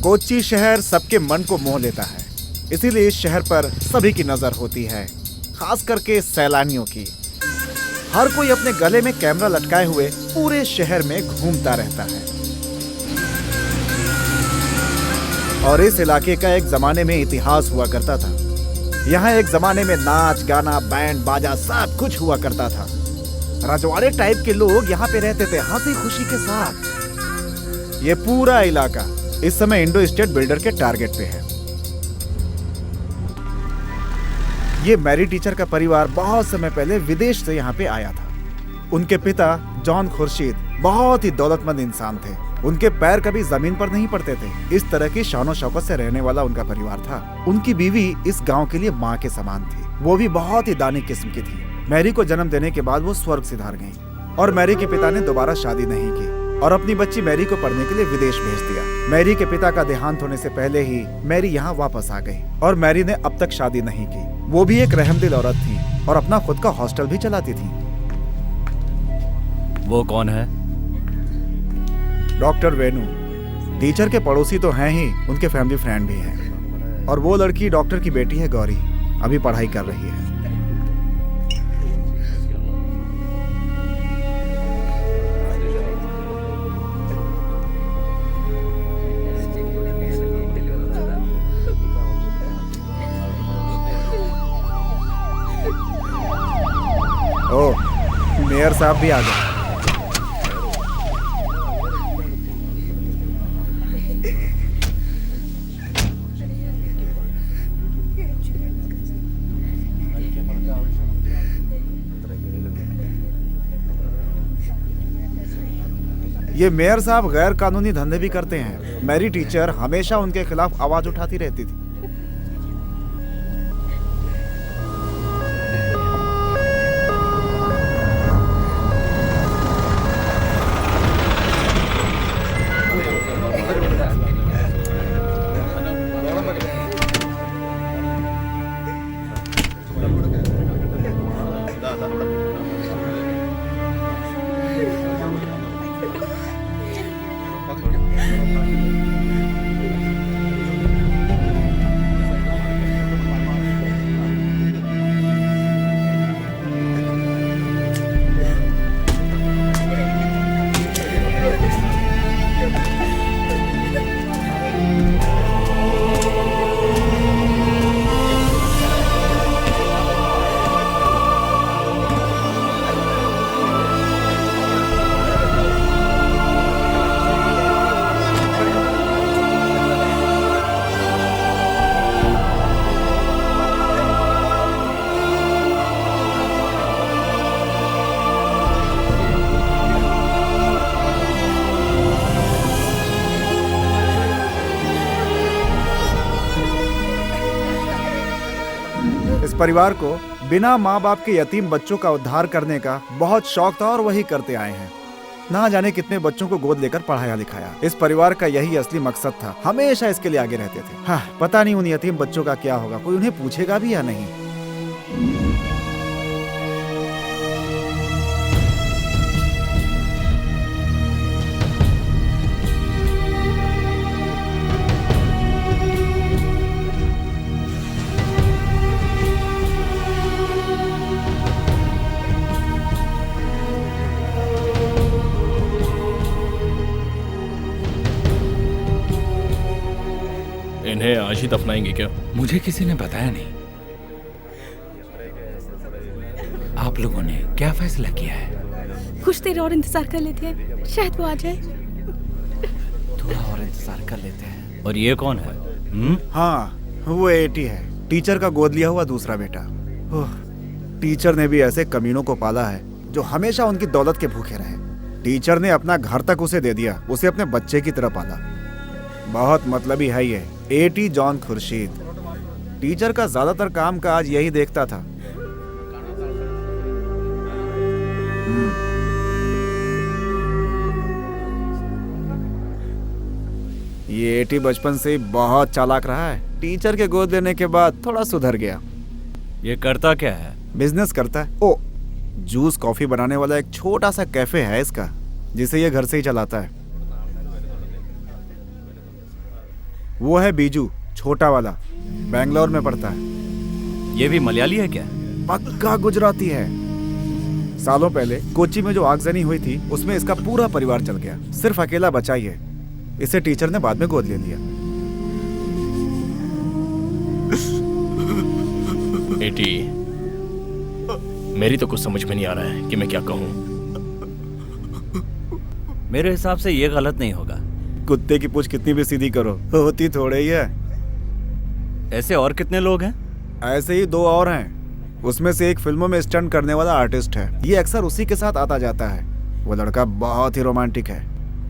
कोच्चि शहर सबके मन को मोह लेता है, इसीलिए इस शहर पर सभी की नजर होती है, खास करके सैलानियों की। हर कोई अपने गले में कैमरा लटकाए हुए पूरे शहर में घूमता रहता है। और इस इलाके का एक जमाने में इतिहास हुआ करता था। यहाँ एक जमाने में नाच गाना, बैंड बाजा सब कुछ हुआ करता था। रजवाड़े टाइप के लोग यहाँ पे रहते थे हंसी खुशी के साथ। ये पूरा इलाका इस समय इंडो स्टेट बिल्डर के टारगेट पे है। ये मैरी टीचर का परिवार बहुत समय पहले विदेश से यहाँ पे आया था। उनके पिता जॉन खुर्शीद बहुत ही दौलतमंद इंसान थे। उनके पैर कभी जमीन पर नहीं पड़ते थे। इस तरह की शानो शौकत से रहने वाला उनका परिवार था। उनकी बीवी इस गांव के लिए माँ के समान थी। वो भी बहुत ही दानी किस्म की थी। मैरी को जन्म देने के बाद वो स्वर्ग सिधार गईं। और मैरी के पिता ने दोबारा शादी नहीं की और अपनी बच्ची मैरी को पढ़ने के लिए विदेश भेज दिया। मैरी के पिता का देहांत होने से पहले ही मैरी यहाँ वापस आ गई और मैरी ने अब तक शादी नहीं की। वो भी एक रहमदिल औरत थी और अपना खुद का हॉस्टल भी चलाती थी। वो कौन है? डॉक्टर वेणु। टीचर के पड़ोसी तो हैं ही, उनके फैमिली फ्रेंड भी हैं। और वो लड़की डॉक्टर की बेटी है गौरी, अभी पढ़ाई कर रही है। ओह, मेयर साहब भी आ गए। ये मेयर साहब गैर कानूनी धंधे भी करते हैं। मैरी टीचर हमेशा उनके खिलाफ आवाज उठाती रहती थी। इस परिवार को बिना माँ बाप के यतीम बच्चों का उद्धार करने का बहुत शौक था और वही करते आए हैं। ना जाने कितने बच्चों को गोद लेकर पढ़ाया लिखाया। इस परिवार का यही असली मकसद था, हमेशा इसके लिए आगे रहते थे। हाँ, पता नहीं उन यतीम बच्चों का क्या होगा, कोई उन्हें पूछेगा भी या नहीं। इन्हें आज ही दफनाएंगे क्या? मुझे किसी ने बताया नहीं। आप लोगों ने क्या फैसला किया है? कुछ देर और इंतजार कर लेते हैं, शायद वो आ जाए। थोड़ा और इंतजार कर लेते हैं। और ये कौन है? हाँ, वो एटी है, टीचर का गोद लिया हुआ दूसरा बेटा। टीचर ने भी ऐसे कमीनों को पाला है जो हमेशा उनकी दौलत के भूखे रहे। टीचर ने अपना घर तक उसे दे दिया, उसे अपने बच्चे की तरह पाला। बहुत मतलबी है ये एटी जॉन खुर्शीद। टीचर का ज्यादातर काम काज यही देखता था। ये एटी बचपन से ही बहुत चालाक रहा है। टीचर के गोद लेने के बाद थोड़ा सुधर गया। ये करता क्या है? बिजनेस करता है। ओ, जूस कॉफी बनाने वाला एक छोटा सा कैफे है इसका, जिसे ये घर से ही चलाता है। वो है बीजू, छोटा वाला, बेंगलोर में पढ़ता है। ये भी मलयाली है क्या? पक्का गुजराती है। सालों पहले कोच्चि में जो आगजनी हुई थी उसमें इसका पूरा परिवार चल गया, सिर्फ अकेला बचा ही है। इसे टीचर ने बाद में गोद ले लिया। बेटी, मेरी तो कुछ समझ में नहीं आ रहा है कि मैं क्या कहूँ। मेरे हिसाब से ये गलत नहीं होगा। कुत्ते की पूंछ कितनी भी सीधी करो, होती थोड़े ही है। ऐसे और कितने लोग हैं? ऐसे ही 2 और हैं। उसमें से एक फिल्मों में स्टंट करने वाला आर्टिस्ट है, ये अक्सर उसी के साथ आता जाता है। वो लड़का बहुत ही रोमांटिक है।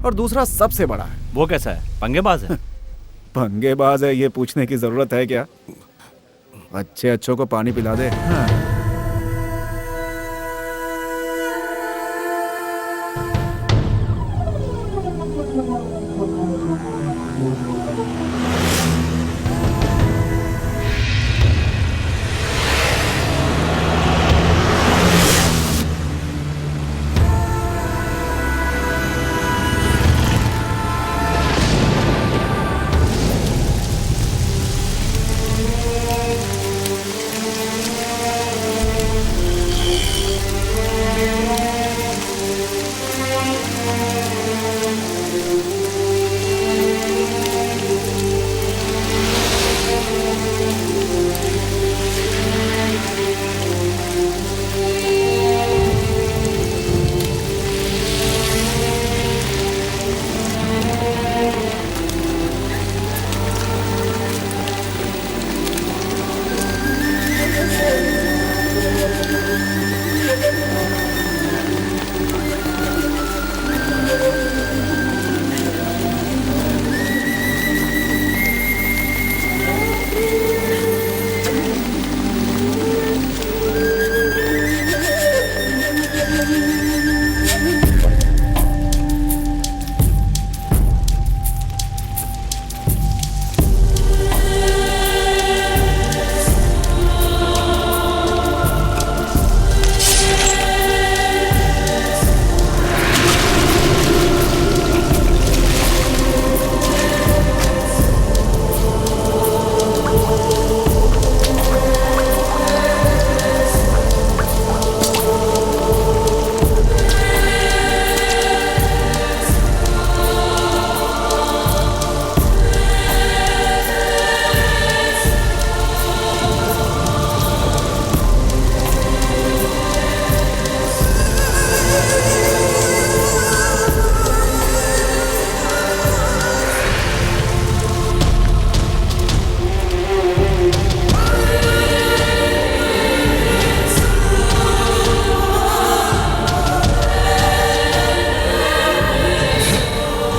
और दूसरा सबसे बड़ा है। वो कैसा है? पंगेबाज है? पंगेबाज है ये पूछने की जरूरत है क्या? अच्छों को पानी पिला दे। हाँ।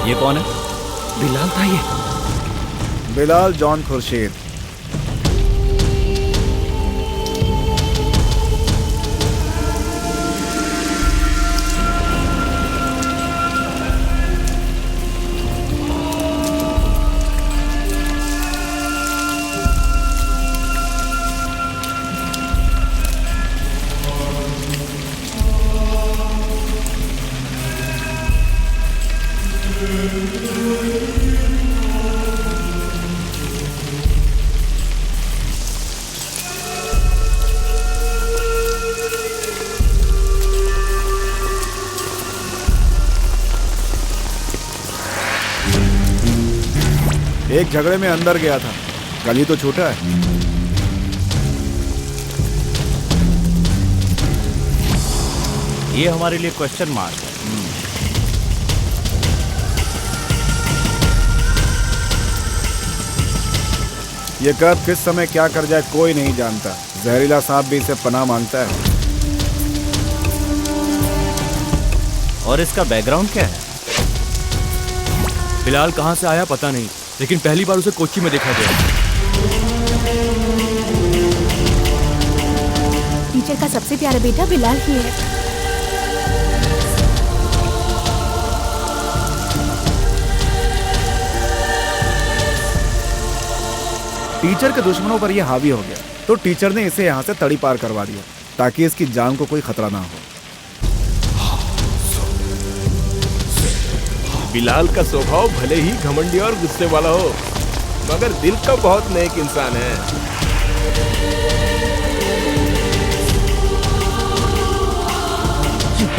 ये कौन है? बिलाल था ये। बिलाल जॉन खुर्शीद। एक झगड़े में अंदर गया था, गली तो छोटा है। ये हमारे लिए क्वेश्चन मार्क है। ये कब किस समय क्या कर जाए कोई नहीं जानता। जहरीला सांप भी इसे पनाह मांगता है। और इसका बैकग्राउंड क्या है? बिलाल कहाँ से आया पता नहीं, लेकिन पहली बार उसे कोच्चि में देखा गया। टीचर का सबसे प्यारा बेटा बिलाल ही है। टीचर के दुश्मनों पर यह हावी हो गया, तो टीचर ने इसे यहाँ से तड़ी पार करवा दिया ताकि इसकी जान को कोई खतरा ना हो। बिलाल का स्वभाव भले ही घमंडी और गुस्से वाला हो, मगर दिल का बहुत नेक इंसान है।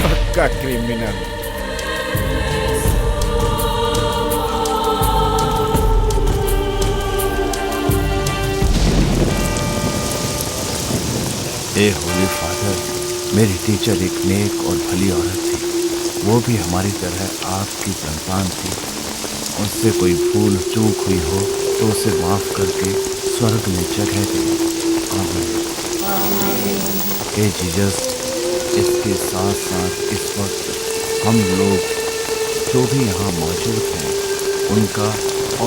पक्का क्रिमिनल। ए होली फादर, मेरी टीचर एक नेक और भली औरत थी। वो भी हमारी तरह आपकी संतान थी। उससे कोई भूल चूक हुई हो तो उसे माफ करके स्वर्ग में जगह दे। आमीन। हे जीसस, इसके साथ साथ इस वक्त हम लोग जो भी यहाँ मौजूद हैं, उनका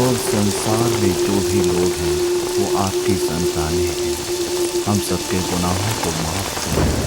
और संसार में जो भी लोग हैं वो आपकी संतानें हैं। हम सबके गुनाहों को माफ करें।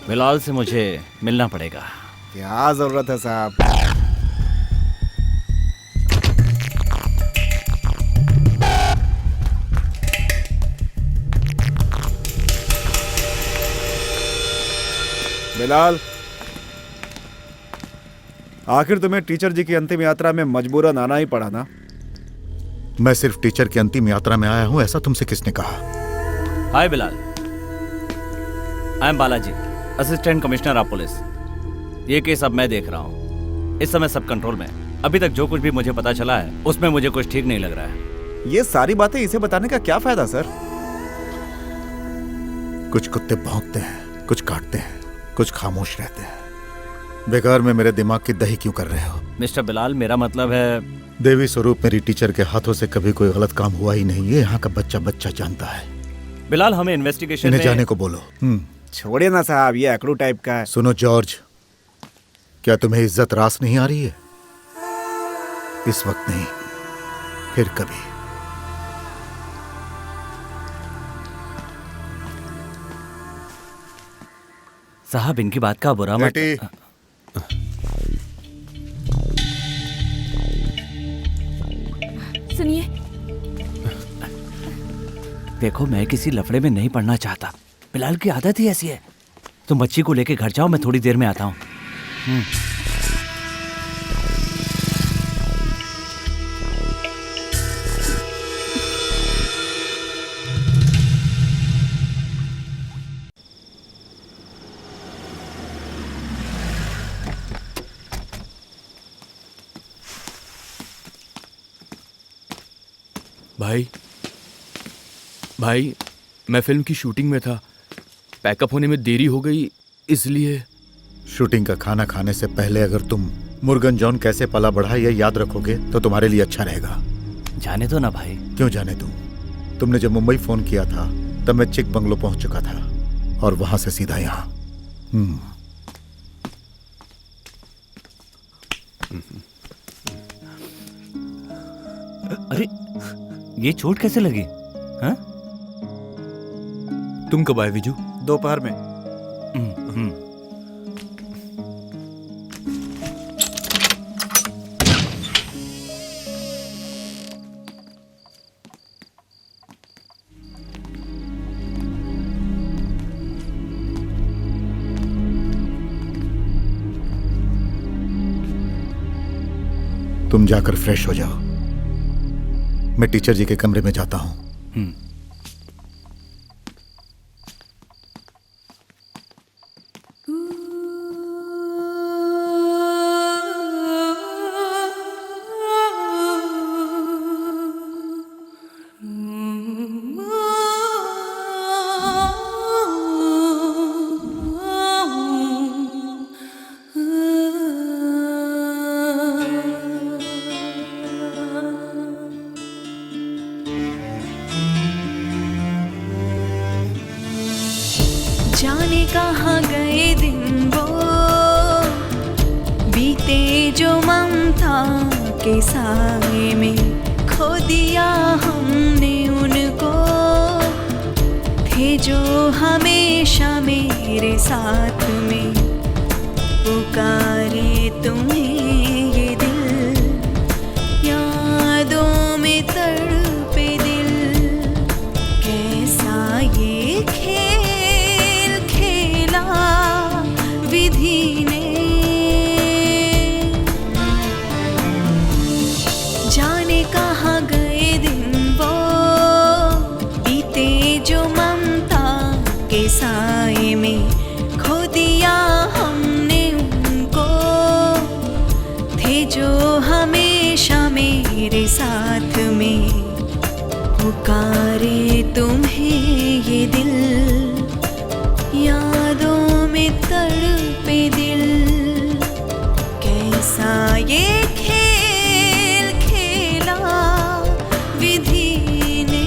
बिलाल से मुझे मिलना पड़ेगा। क्या जरूरत है साहब? बिलाल, आखिर तुम्हें टीचर जी की अंतिम यात्रा में मजबूरन आना ही पड़ा ना? मैं सिर्फ टीचर की अंतिम यात्रा में आया हूं, ऐसा तुमसे किसने कहा? Hi Bilal, I am Balaji, assistant commissioner of police. ये केस अब मैं देख रहा हूँ। इस समय सब कंट्रोल में। अभी तक जो कुछ भी मुझे पता चला है उसमें मुझे कुछ ठीक नहीं लग रहा है। ये सारी बातें इसे बताने का क्या फायदा सर? कुछ कुत्ते भौंकते हैं, कुछ काटते हैं, कुछ खामोश रहते हैं। बेकार में मेरे दिमाग की दही क्यों कर रहे हो? मिस्टर बिलाल, मेरा मतलब है देवी स्वरूप मेरी टीचर के हाथों से कभी कोई गलत काम हुआ ही नहीं। ये यहाँ का बच्चा बच्चा जानता है। बिलाल, हमें इन्वेस्टिगेशन इन्हें में जाने को बोलो। छोड़िए ना साहब, ये अकड़ू टाइप का है। सुनो जॉर्ज, क्या तुम्हें इज्जत रास नहीं आ रही है? इस वक्त नहीं, फिर कभी। साहब, इनकी बात का बुरा मत। बेटी, सुनिए, देखो, मैं किसी लफड़े में नहीं पड़ना चाहता। बिलाल की आदत ही ऐसी है। तुम बच्ची को लेके घर जाओ, मैं थोड़ी देर में आता हूँ। भाई, मैं फिल्म की शूटिंग में था। पैकअप होने में देरी हो गई, इसलिए। शूटिंग का खाना खाने से पहले अगर तुम मुर्गन जॉन कैसे पला बढ़ा ये याद रखोगे तो तुम्हारे लिए अच्छा रहेगा। जाने दो ना भाई। क्यों जाने दूं? तुमने जब मुंबई फोन किया था तब मैं चिक बंगलो पहुंच चुका था और वहां से सीधा यहाँ। अरे, ये चोट कैसे लगी? हाँ? तुम कब आए विजू? दोपहर में। तुम जाकर फ्रेश हो जाओ, मैं टीचर जी के कमरे में जाता हूं। ममता के साए में खो दिया हमने उनको, थे जो हमेशा मेरे साथ में। पुकारे तुम्हें ये दिल, यादों में तड़पे दिल, कैसा ये खेल खेला विधि ने। जाने कहाँ गए दिन वो बीते जो ममता के साए में खो दिया हमने उनको, थे जो हमेशा मेरे साथ में। पुकारे तुम्हें ये दिल, यादों में तड़पे दिल, कैसा ये खेल खेला विधि ने।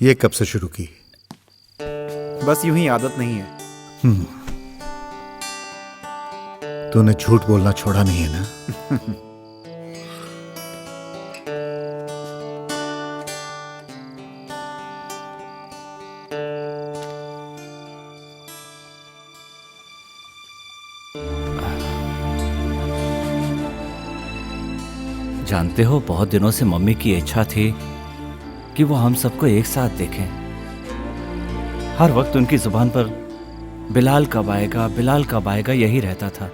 ये कब से शुरू की? बस यूं ही आदत नहीं है। तूने झूठ बोलना छोड़ा नहीं है ना? जानते हो, बहुत दिनों से मम्मी की इच्छा थी कि वो हम सबको एक साथ देखें। हर वक्त उनकी जुबान पर बिलाल कब आएगा, बिलाल कब आएगा यही रहता था।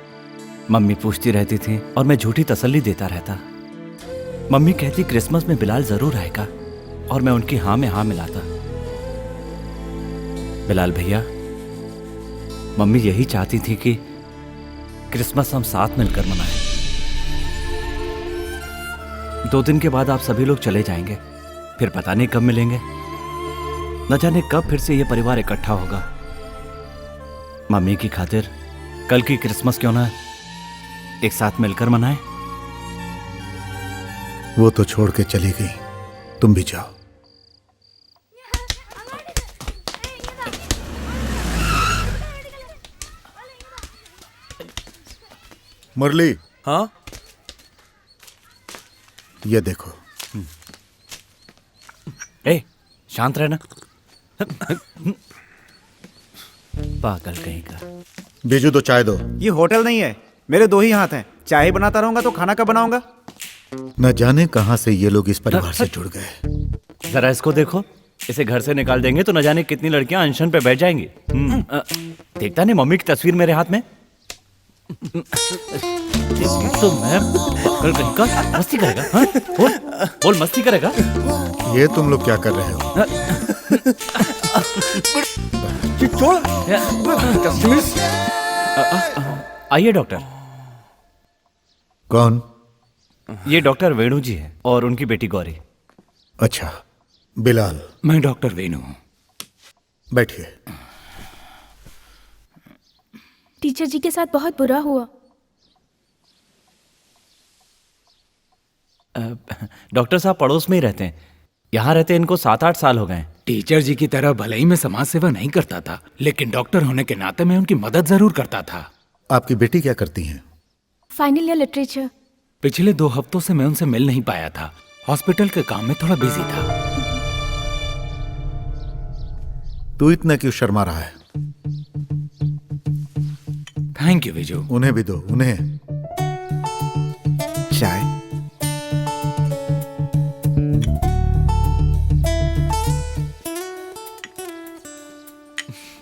मम्मी पूछती रहती थी और मैं झूठी तसल्ली देता रहता। मम्मी कहती क्रिसमस में बिलाल जरूर आएगा और मैं उनकी हाँ में हाँ मिलाता। बिलाल भैया, मम्मी यही चाहती थी कि क्रिसमस हम साथ मिलकर मनाएं। 2 दिन के बाद आप सभी लोग चले जाएंगे, फिर पता नहीं कब मिलेंगे, न जाने कब फिर से ये परिवार इकट्ठा होगा। मम्मी की खातिर कल की क्रिसमस क्यों ना एक साथ मिलकर मनाएं? वो तो छोड़ के चली गई, तुम भी जाओ। मुरली, हाँ? ये देखो। ए, शांत रहना। पागल कहीं का। बीजू, दो चाय दो। ये होटल नहीं है, मेरे 2 ही हाथ हैं। चाय ही बनाता रहूंगा तो खाना कब बनाऊंगा? न जाने कहां से ये लोग इस परिवार से जुड़ गए। जरा इसको देखो, इसे घर से निकाल देंगे तो न जाने कितनी लड़कियां अनशन पे बैठ जाएंगी। देखता नहीं मम्मी की तस्वीर मेरे हाथ में? तो मैं पागल कहीं का। मस्ती करेगा? हाँ? बोल मस्ती करेगा? ये तुम लोग क्या कर रहे हो? आइए डॉक्टर। कौन? ये डॉक्टर वेणु जी है और उनकी बेटी गौरी। अच्छा, बिलाल। मैं डॉक्टर वेणु हूँ। बैठिए। टीचर जी के साथ बहुत बुरा हुआ। डॉक्टर साहब पड़ोस में ही रहते हैं। यहाँ रहते इनको 7-8 साल हो गए। टीचर जी की तरह भले ही मैं समाज सेवा नहीं करता था, लेकिन डॉक्टर होने के नाते मैं उनकी मदद जरूर करता था। आपकी बेटी क्या करती हैं? Final year literature. पिछले 2 हफ्तों से मैं उनसे मिल नहीं पाया था। हॉस्पिटल के काम में थोड़ा बिजी था। तू इतना क्यों शर्मा रहा है? Thank you Viju. उन्हें भी दो, उन्हें। चाय?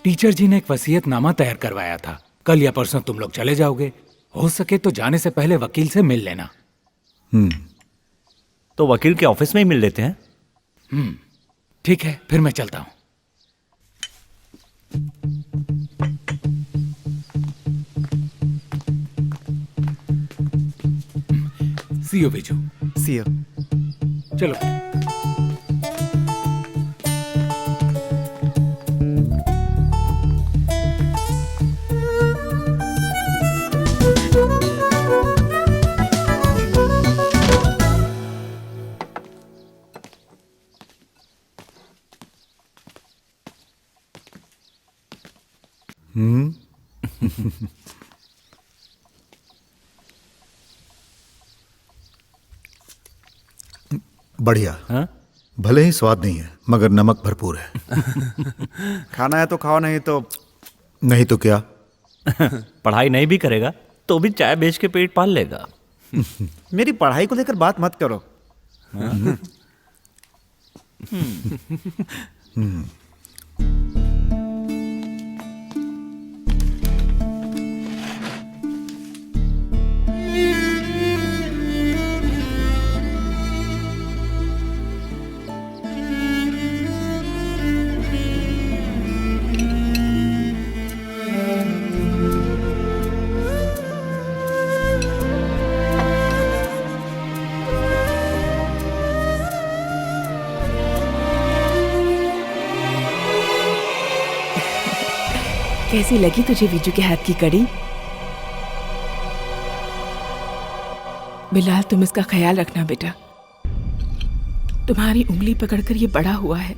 टीचर जी ने एक वसीयतनामा तैयार करवाया था। कल या परसों तुम लोग चले जाओगे। हो सके तो जाने से पहले वकील से मिल लेना। तो वकील के ऑफिस में ही मिल लेते हैं। ठीक है, फिर मैं चलता हूं। See you Viju. See you. चलो। बढ़िया। हाँ? भले ही स्वाद नहीं है मगर नमक भरपूर है। खाना है तो खाओ, नहीं तो नहीं तो क्या? पढ़ाई नहीं भी करेगा तो भी चाय बेच के पेट पाल लेगा। मेरी पढ़ाई को लेकर बात मत करो। कैसी लगी तुझे विजू के हाथ की कड़ी? बिलाल, तुम इसका ख्याल रखना बेटा। तुम्हारी उंगली पकड़कर ये बड़ा हुआ है।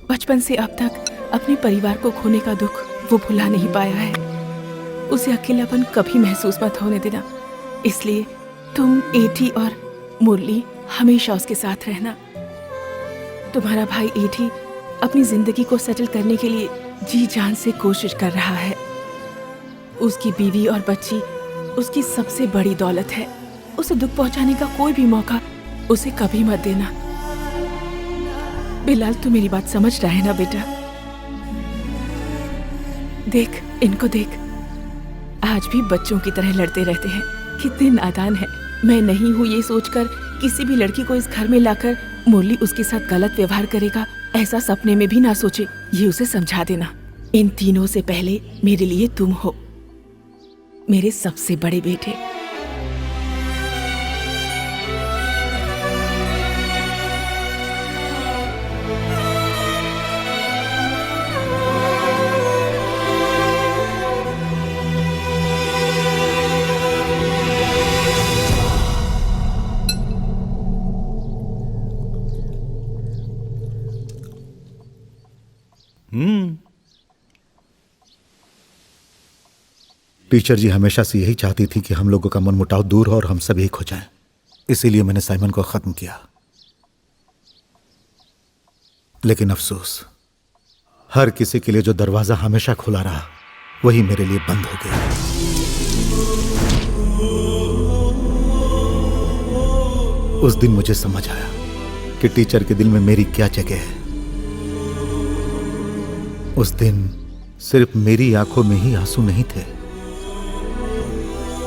बचपन से अब तक अपने परिवार को खोने का दुख वो भुला नहीं पाया है। उसे अकेलापन कभी महसूस मत होने देना। इसलिए तुम, एठी और मुरली हमेशा उसके साथ रहना। तुम्हारा भाई एठी अपनी जिंदगी को सेटल करने के लिए जी जान से कोशिश कर रहा है। उसकी बीवी और बच्ची उसकी सबसे बड़ी दौलत है। उसे दुख पहुंचाने का कोई भी मौका उसे कभी मत देना। बिलाल, तू मेरी बात समझ रहा है ना बेटा? देख, इनको देख, आज भी बच्चों की तरह लड़ते रहते हैं। कितने नादान है। मैं नहीं हूँ ये सोचकर किसी भी लड़की को इस घर में लाकर मुरली उसके साथ गलत व्यवहार करेगा, ऐसा सपने में भी ना सोचे। ये उसे समझा देना। इन तीनों से पहले मेरे लिए तुम हो, मेरे सबसे बड़े बेटे। टीचर जी हमेशा से यही चाहती थी कि हम लोगों का मनमुटाव दूर हो और हम सब एक हो जाएं। इसीलिए मैंने साइमन को खत्म किया। लेकिन अफसोस, हर किसी के लिए जो दरवाजा हमेशा खुला रहा वही मेरे लिए बंद हो गया। उस दिन मुझे समझ आया कि टीचर के दिल में मेरी क्या जगह है। उस दिन सिर्फ मेरी आंखों में ही आंसू नहीं थे,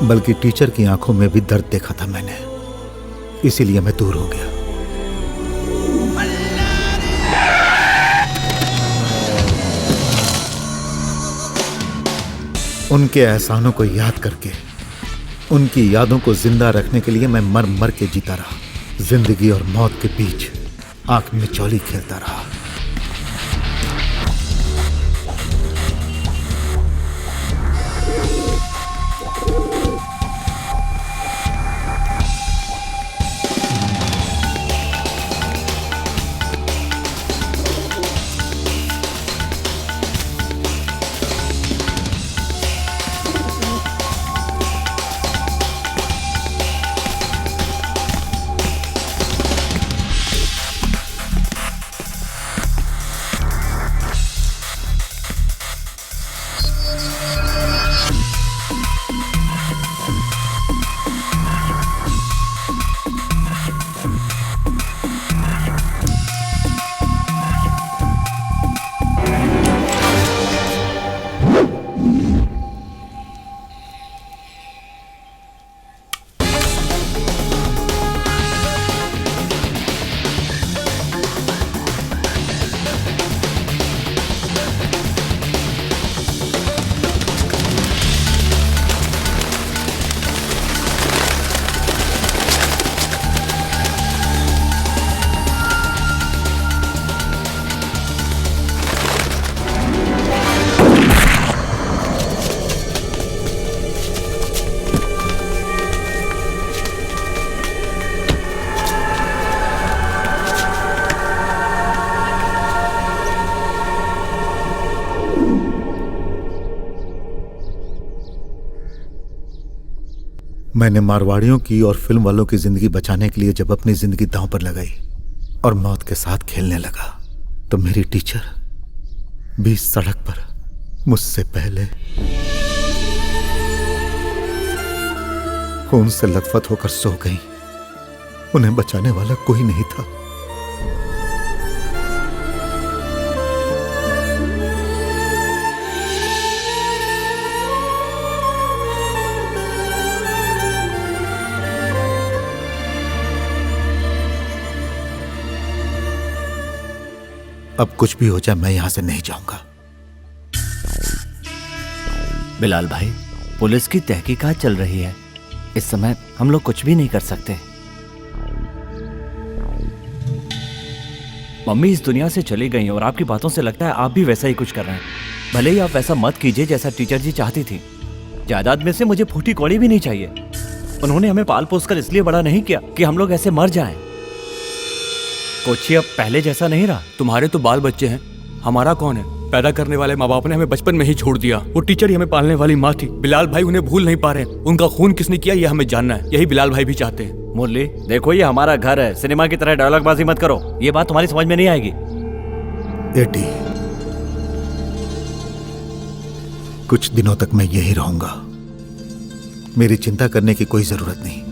बल्कि टीचर की आंखों में भी दर्द देखा था मैंने। इसीलिए मैं दूर हो गया। उनके एहसानों को याद करके, उनकी यादों को जिंदा रखने के लिए मैं मर मर के जीता रहा। जिंदगी और मौत के बीच आंख में चौली खेलता रहा। मैंने मारवाड़ियों की और फिल्म वालों की जिंदगी बचाने के लिए जब अपनी जिंदगी दांव पर लगाई और मौत के साथ खेलने लगा तो मेरी टीचर बीच सड़क पर मुझसे पहले खून से लथपथ होकर सो गई। उन्हें बचाने वाला कोई नहीं था। अब कुछ भी हो जाए मैं यहां से नहीं जाऊंगा। बिलाल भाई, पुलिस की तहकीकात चल रही है। इस समय हम लोग कुछ भी नहीं कर सकते। मम्मी इस दुनिया से चली गई और आपकी बातों से लगता है आप भी वैसा ही कुछ कर रहे हैं। भले ही आप वैसा मत कीजिए जैसा टीचर जी चाहती थी। जायदाद में से मुझे फूटी कौड़ी भी नहीं चाहिए। उन्होंने हमें पाल पोस कर इसलिए बड़ा नहीं किया कि हम लोग ऐसे मर जाएं। कोची अब पहले जैसा नहीं रहा। तुम्हारे तो बाल बच्चे हैं, हमारा कौन है? पैदा करने वाले माँ बाप ने हमें बचपन में ही छोड़ दिया। वो टीचर ही हमें पालने वाली माँ थी। बिलाल भाई उन्हें भूल नहीं पा रहे। उनका खून किसने किया ये हमें जानना है। यही बिलाल भाई भी चाहते हैं। मुरली, देखो ये हमारा घर है। सिनेमा की तरह डायलॉग बाजी मत करो। ये बात तुम्हारी समझ में नहीं आएगी। एटी, कुछ दिनों तक मैं यही रहूंगा। मेरी चिंता करने की कोई जरूरत नहीं।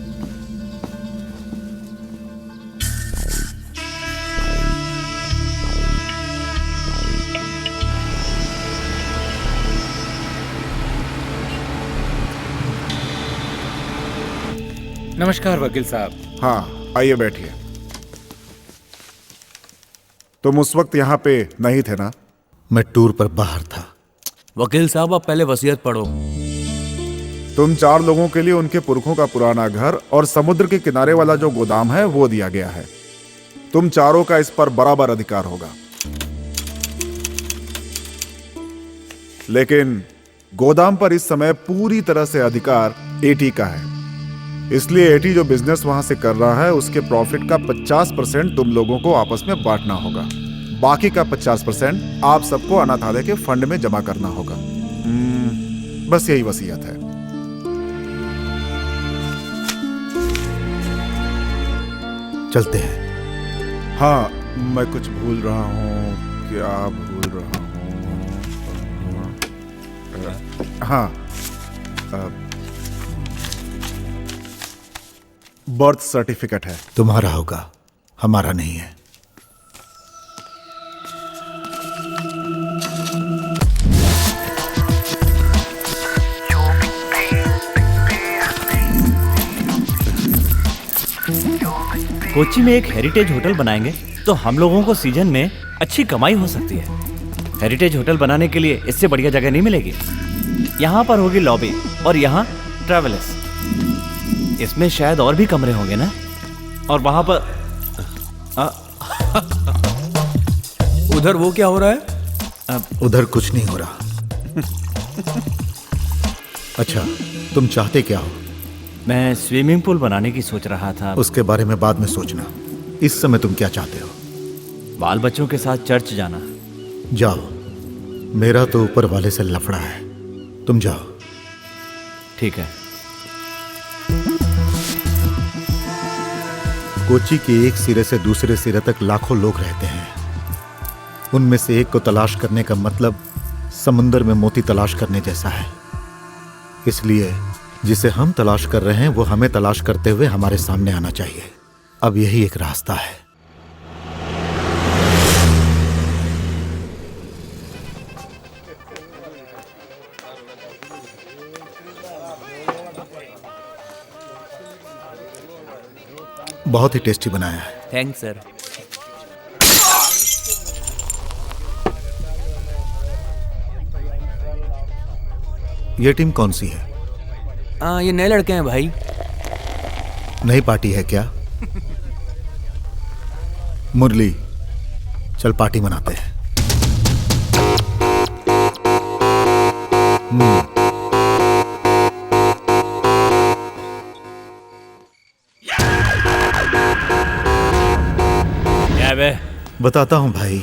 नमस्कार वकील साहब। हाँ, आइए बैठिए। तुम उस वक्त यहाँ पे नहीं थे ना? मैं टूर पर बाहर था। वकील साहब आप पहले वसीयत पढ़ो। तुम 4 लोगों के लिए उनके पुरखों का पुराना घर और समुद्र के किनारे वाला जो गोदाम है वो दिया गया है। तुम चारों का इस पर बराबर अधिकार होगा। लेकिन गोदाम पर इस समय पूरी तरह से अधिकार एटी का है। इसलिए एटी जो बिजनेस वहां से कर रहा है उसके प्रॉफिट का 50% तुम लोगों को आपस में बांटना होगा। बाकी का 50% आप सबको अनाथालय के फंड में जमा करना होगा। बस यही वसीयत है। चलते हैं। हाँ, मैं कुछ भूल रहा हूँ। क्या भूल रहा हूँ? हाँ, बर्थ सर्टिफिकेट है। तुम्हारा होगा, हमारा नहीं है। कोच्चि में एक हेरिटेज होटल बनाएंगे तो हम लोगों को सीजन में अच्छी कमाई हो सकती है। हेरिटेज होटल बनाने के लिए इससे बढ़िया जगह नहीं मिलेगी। यहाँ पर होगी लॉबी और यहाँ ट्रैवलर्स। इसमें शायद और भी कमरे होंगे ना। और वहां पर उधर वो क्या हो रहा है? उधर कुछ नहीं हो रहा। अच्छा, तुम चाहते क्या हो? मैं स्विमिंग पूल बनाने की सोच रहा था। उसके बारे में बाद में सोचना। इस समय तुम क्या चाहते हो? बाल बच्चों के साथ चर्च जाना। जाओ, मेरा तो ऊपर वाले से लफड़ा है। तुम जाओ। ठीक है। कोच्चि के एक सिरे से दूसरे सिरे तक लाखों लोग रहते हैं। उनमें से एक को तलाश करने का मतलब समुंदर में मोती तलाश करने जैसा है। इसलिए जिसे हम तलाश कर रहे हैं वो हमें तलाश करते हुए हमारे सामने आना चाहिए। अब यही एक रास्ता है। बहुत ही टेस्टी बनाया है। Thanks sir. ये टीम कौन सी है? ये नए लड़के हैं भाई। नई पार्टी है क्या? मुरली, चल पार्टी मनाते हैं। क्या बे? बताता हूं भाई।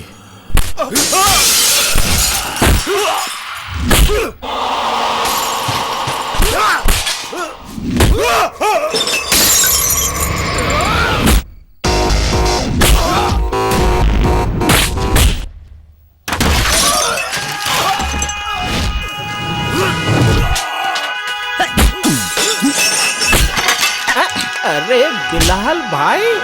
अरे बिलाल भाई,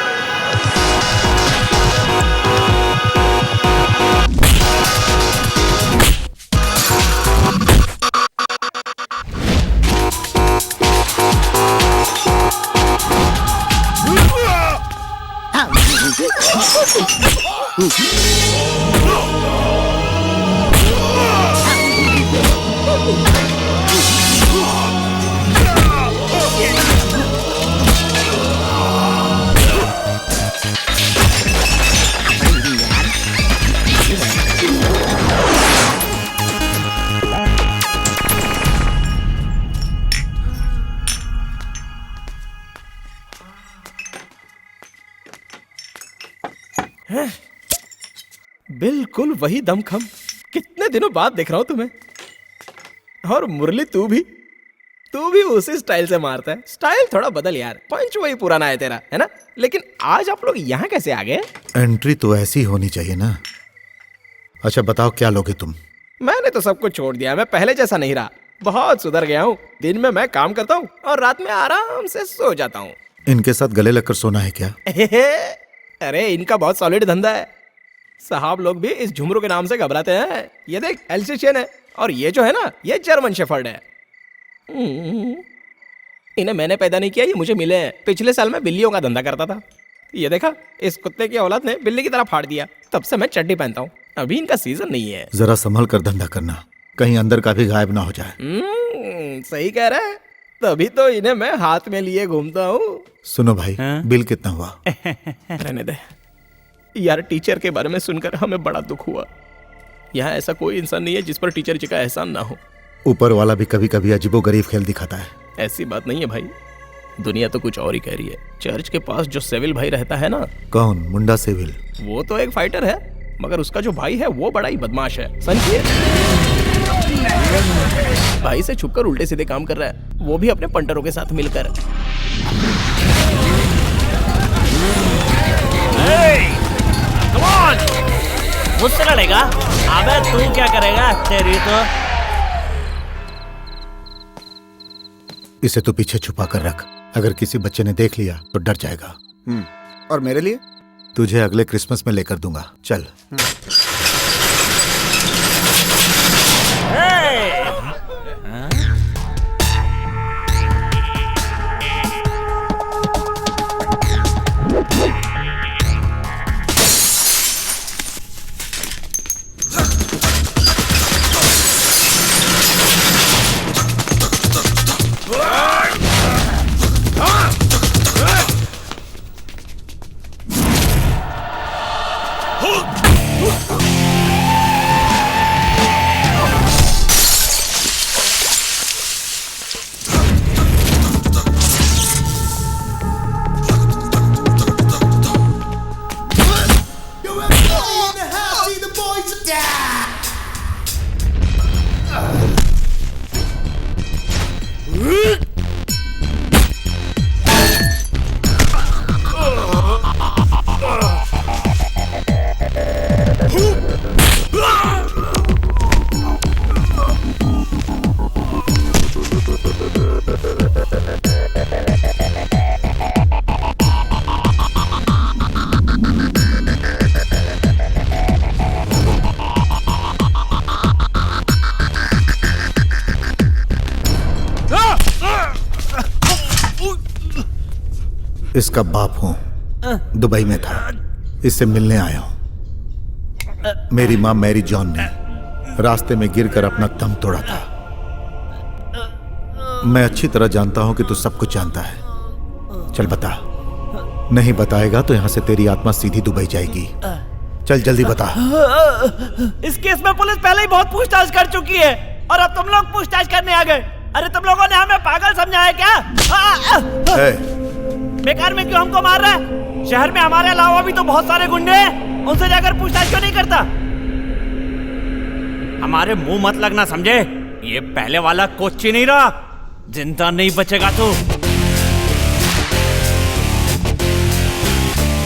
बिल्कुल वही दमखम। कितने दिनों बाद देख रहा हूं तुम्हें। और मुरली तू भी उसी स्टाइल से मारता है। स्टाइल थोड़ा बदल यार, पंच वही पुराना है तेरा, है ना? लेकिन आज आप लोग यहाँ कैसे आ गए? एंट्री तो ऐसी होनी चाहिए ना। अच्छा बताओ क्या लोगे तुम? मैंने तो सब कुछ छोड़ दिया। मैं पहले जैसा नहीं रहा, बहुत सुधर गया हूँ। दिन में मैं काम करता हूँ और रात में आराम से सो जाता हूँ। इनके साथ गले लगकर सोना है क्या? अरे इनका बहुत सॉलिड धंधा है। साहब लोग भी इस झुमरू के नाम से घबराते हैं। ये देख एल्सेशियन है और ये जो है ना, ये जर्मन शेफर्ड है। इन्हें मैंने पैदा नहीं किया, ये मुझे मिले हैं। पिछले साल मैं बिल्लियों का धंधा करता था। ये देखा, इस कुत्ते की औलाद ने बिल्ली की तरह फाड़ दिया। तब से मैं चड्डी पहनता हूँ। अभी इनका सीजन नहीं है। जरा संभल कर धंधा करना, कहीं अंदर का भी गायब ना हो जाए। सही कह रहा है, तभी तो इन्हें मैं हाथ में लिए घूमता हूँ। सुनो भाई, बिल कितना हुआ? रहने दे यार, टीचर के बारे में सुनकर हमें बड़ा दुख हुआ। यहाँ ऐसा कोई इंसान नहीं है जिस पर टीचर जी का एहसान ना हो। ऊपर वाला भी कभी कभी अजीबोगरीब खेल दिखाता है। ऐसी बात नहीं है भाई, दुनिया तो कुछ और ही कह रही है। चर्च के पास जो सेविल भाई रहता है ना। कौन? मुंडा सेविल? वो तो एक फाइटर है, मगर उसका जो भाई है वो बड़ा ही बदमाश है। समझिए, भाई से छुपकर उल्टे सीधे काम कर रहा है, वो भी अपने पंटरों के साथ मिलकर। मुझसे लड़ेगा? अबे तू क्या करेगा? तेरी तो इसे तो पीछे छुपा कर रख, अगर किसी बच्चे ने देख लिया तो डर जाएगा। और मेरे लिए? तुझे अगले क्रिसमस में लेकर दूंगा। चल। इसका बाप हूं, दुबई में था, इससे मिलने आया हूं। मेरी मां मैरी जॉन ने रास्ते में गिरकर अपना दम तोड़ा था। मैं अच्छी तरह जानता हूं कि तू सब कुछ जानता है। चल बता, नहीं बताएगा तो यहां से तेरी आत्मा सीधी दुबई जाएगी। चल जल्दी बता। इस केस में पुलिस पहले ही बहुत पूछताछ कर चुकी है और अब तुम लोग पूछताछ करने आ गए। अरे तुम लोगों ने हमें पागल समझा है क्या? बेकार में क्यों हमको मार रहा है? शहर में हमारे अलावा भी तो बहुत सारे गुंडे हैं, उनसे जाकर पूछताछ क्यों नहीं करता? हमारे मुंह मत लगना, समझे? ये पहले वाला कोच्ची नहीं रहा, जिंदा नहीं बचेगा तू।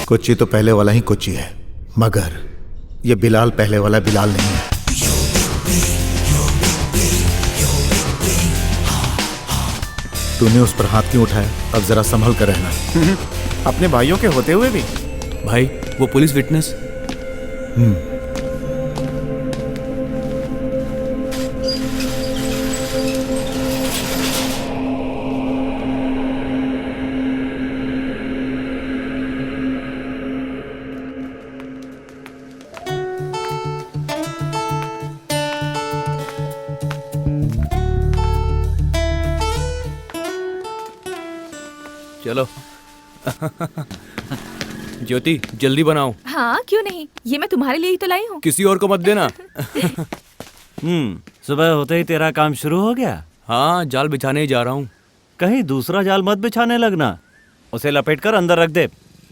कोच्चि तो पहले वाला ही कोच्चि है, मगर ये बिलाल पहले वाला बिलाल नहीं है। तूने उस पर हाथ क्यों उठाया? अब जरा संभल कर रहना। अपने भाइयों के होते हुए भी। भाई वो पुलिस विटनेस। चलो ज्योति जल्दी बनाओ। हाँ क्यों नहीं, ये मैं तुम्हारे लिए ही तो लाई हूँ। किसी और को मत देना। सुबह होते ही तेरा काम शुरू हो गया? हाँ जाल बिछाने ही जा रहा हूँ। कहीं दूसरा जाल मत बिछाने लगना, उसे लपेट कर अंदर रख दे।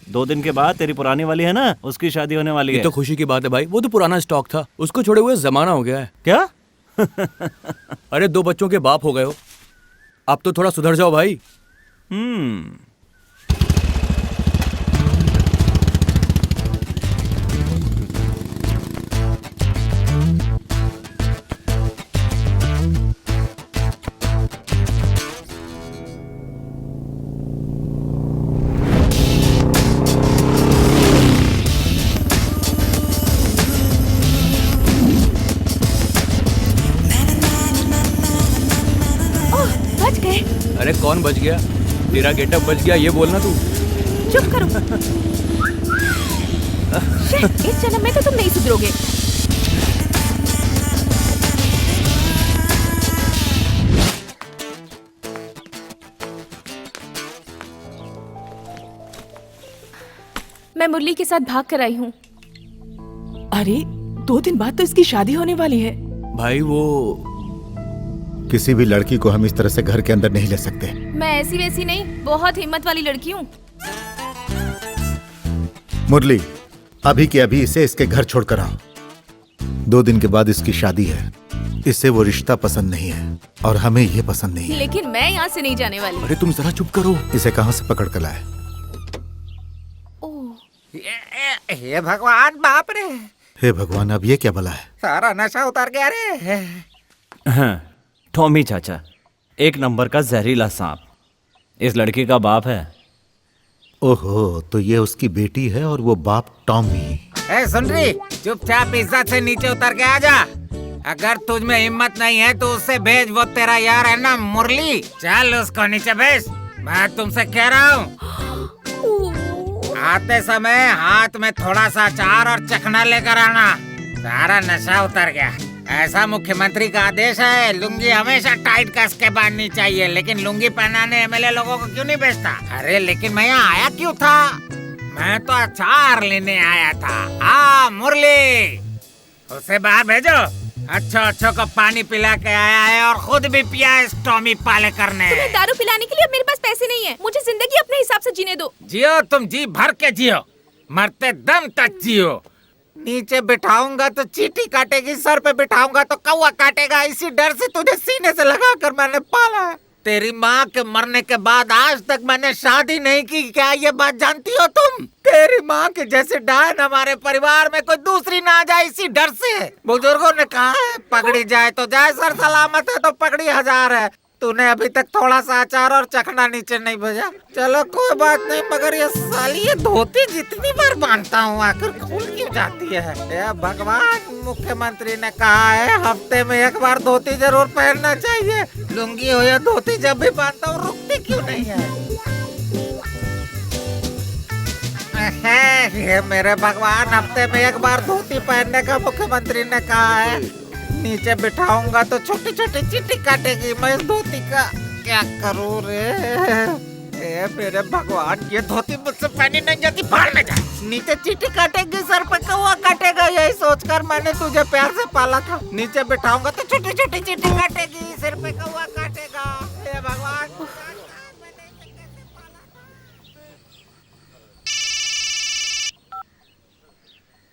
2 दिन के बाद तेरी पुरानी वाली है ना, उसकी शादी होने वाली ये है। तो खुशी की बात है भाई, वो तो पुराना स्टॉक था, उसको छोड़े हुए जमाना हो गया है। क्या? अरे 2 बच्चों के बाप हो गए हो, अब तो थोड़ा सुधर जाओ भाई। बच गए। अरे कौन बच गया? तेरा गेटअप बच गया, ये बोलना तू। चुप करो। शिट, इस जन्म में तो तुम नहीं सुधरोगे। मैं मुरली के साथ भाग कर आई हूँ। अरे 2 दिन बाद तो इसकी शादी होने वाली है। भाई वो किसी भी लड़की को हम इस तरह से घर के अंदर नहीं ले सकते। मैं ऐसी वैसी नहीं, बहुत हिम्मत वाली लड़की हूँ। मुरली, अभी के अभी इसे इसके घर छोड़कर आओ। 2 दिन के बाद इसकी शादी है। इसे वो रिश्ता पसंद नहीं है और हमें ये पसंद नहीं है। लेकिन मैं यहाँ से नहीं जाने वाली। अरे तुम जरा चुप करो। इसे कहाँ से पकड़ कर लाए? हे भगवान, बाप रे, हे भगवान, अब ये क्या भला है? सारा नशा उतर गया रे। हाँ, टॉमी चाचा, 1 नंबर का जहरीला सांप। इस लड़की का बाप है। ओहो, तो ये उसकी बेटी है और वो बाप टॉमी। ए सुन रही, चुपचाप इज्जत से नीचे उतर के आ जा। अगर तुझ में हिम्मत नहीं है तो उससे भेज, वो तेरा यार है ना मुरली, चल उसको नीचे भेज। मैं तुमसे कह रहा हूँ, आते समय हाथ में थोड़ा सा अचार और चखना लेकर आना। सारा नशा उतर गया। ऐसा मुख्यमंत्री का आदेश है, लुंगी हमेशा टाइट कस के बांधनी चाहिए, लेकिन लुंगी पहनाने एमएलए लोगों को क्यों नहीं भेजता? अरे लेकिन मैं यहाँ आया क्यों था? मैं तो अचार लेने आया था। मुरली, उसे बाहर भेजो। अच्छो को पानी पिला के आया है और खुद भी पिया है टॉमी पालेकर ने। तुम्हें दारू पिलाने के लिए अब मेरे पास पैसे नहीं है। मुझे जिंदगी अपने हिसाब से जीने दो। जियो, तुम जी भर के जियो, मरते दम तक जियो। नीचे बिठाऊंगा तो चींटी काटेगी, सर पे बिठाऊंगा तो कौवा काटेगा। इसी डर से तुझे सीने से लगाकर मैंने पाला है। तेरी माँ के मरने के बाद आज तक मैंने शादी नहीं की, क्या ये बात जानती हो तुम? तेरी माँ के जैसे डायन हमारे परिवार में कोई दूसरी ना आ जाए, इसी डर से। बुजुर्गों ने कहा है, पकड़ी जाए तो जाए, सर सलामत है तो पकड़ी 1000 है। तूने अभी तक थोड़ा सा अचार और चखना नीचे नहीं भेजा। चलो कोई बात नहीं, मगर ये साली ये धोती जितनी बार बांधता हूँ आखिर खुल क्यों जाती है? ये भगवान, मुख्यमंत्री ने कहा है हफ्ते में 1 बार धोती जरूर पहनना चाहिए। लुंगी हो या धोती जब भी बांधता हूँ रुकती क्यों नहीं है? ये मेरे भगवान, हफ्ते में 1 बार धोती पहनने का मुख्यमंत्री ने कहा है। नीचे बिठाऊंगा तो छोटी छोटी चींटी काटेगी। मैं इस धोती का क्या करूँ रे? ए मेरे भगवान, ये धोती मुझसे पहनी नहीं जाती, बाहर में जा। नीचे चींटी काटेगी, सर पे कौवा काटेगा, यही सोचकर मैंने तुझे प्यार से पाला था। नीचे बिठाऊंगा तो छोटी छोटी चींटी काटेगी, सिर पे कौवा काटेगा। हे भगवान।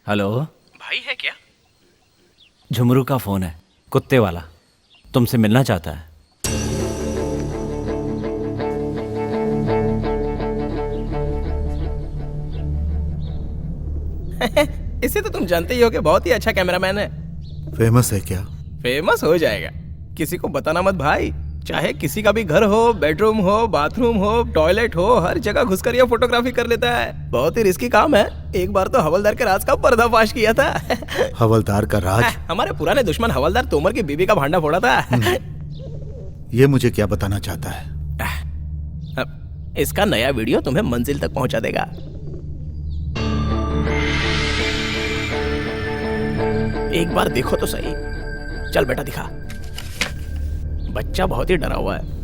हेलो भाई है क्या? झुमरू का फोन है, कुत्ते वाला, तुमसे मिलना चाहता है। इसे तो तुम जानते ही हो कि बहुत ही अच्छा कैमरामैन है। फेमस है क्या? फेमस हो जाएगा, किसी को बताना मत भाई। चाहे किसी का भी घर हो, बेडरूम हो, बाथरूम हो, टॉयलेट हो, हर जगह घुसकर यह फोटोग्राफी कर लेता है। बहुत ही रिस्की काम है। एक बार तो हवलदार के राज का पर्दाफाश किया था। हवलदार का राज? हमारे पुराने दुश्मन हवलदार तोमर की बीवी का भांडा फोड़ा था। ये मुझे क्या बताना चाहता है? इसका नया वीडियो तुम्हें मंजिल तक पहुंचा देगा। एक बार देखो तो सही। चल बेटा दिखा। बच्चा बहुत ही डरा हुआ है।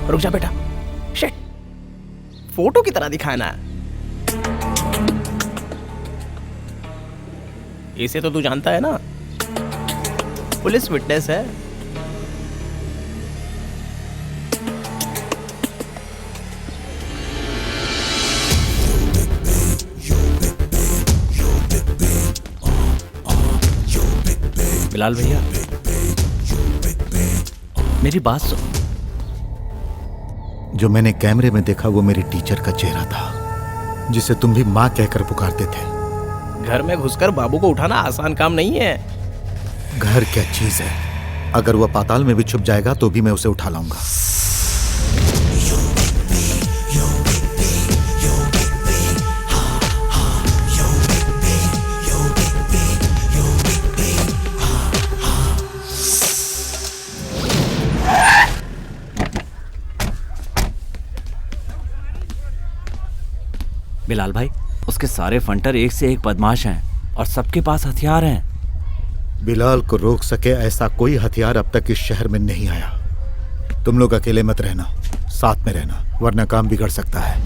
रुक जा बेटा। शिट, फोटो की तरह दिखाना। इसे तो तू जानता है ना, पुलिस विटनेस है। बिलाल भैया, मेरी बात सुन। जो मैंने कैमरे में देखा वो मेरी टीचर का चेहरा था, जिसे तुम भी माँ कहकर पुकारते थे। घर में घुसकर बाबू को उठाना आसान काम नहीं है। घर क्या चीज है? अगर वह पाताल में भी छुप जाएगा तो भी मैं उसे उठा लाऊंगा। बिलाल भाई, उसके सारे फंटर एक से एक बदमाश हैं और सबके पास हथियार हैं। बिलाल को रोक सके ऐसा कोई हथियार अब तक इस शहर में नहीं आया। तुम लोग अकेले मत रहना, साथ में रहना, वरना काम बिगड़ सकता है।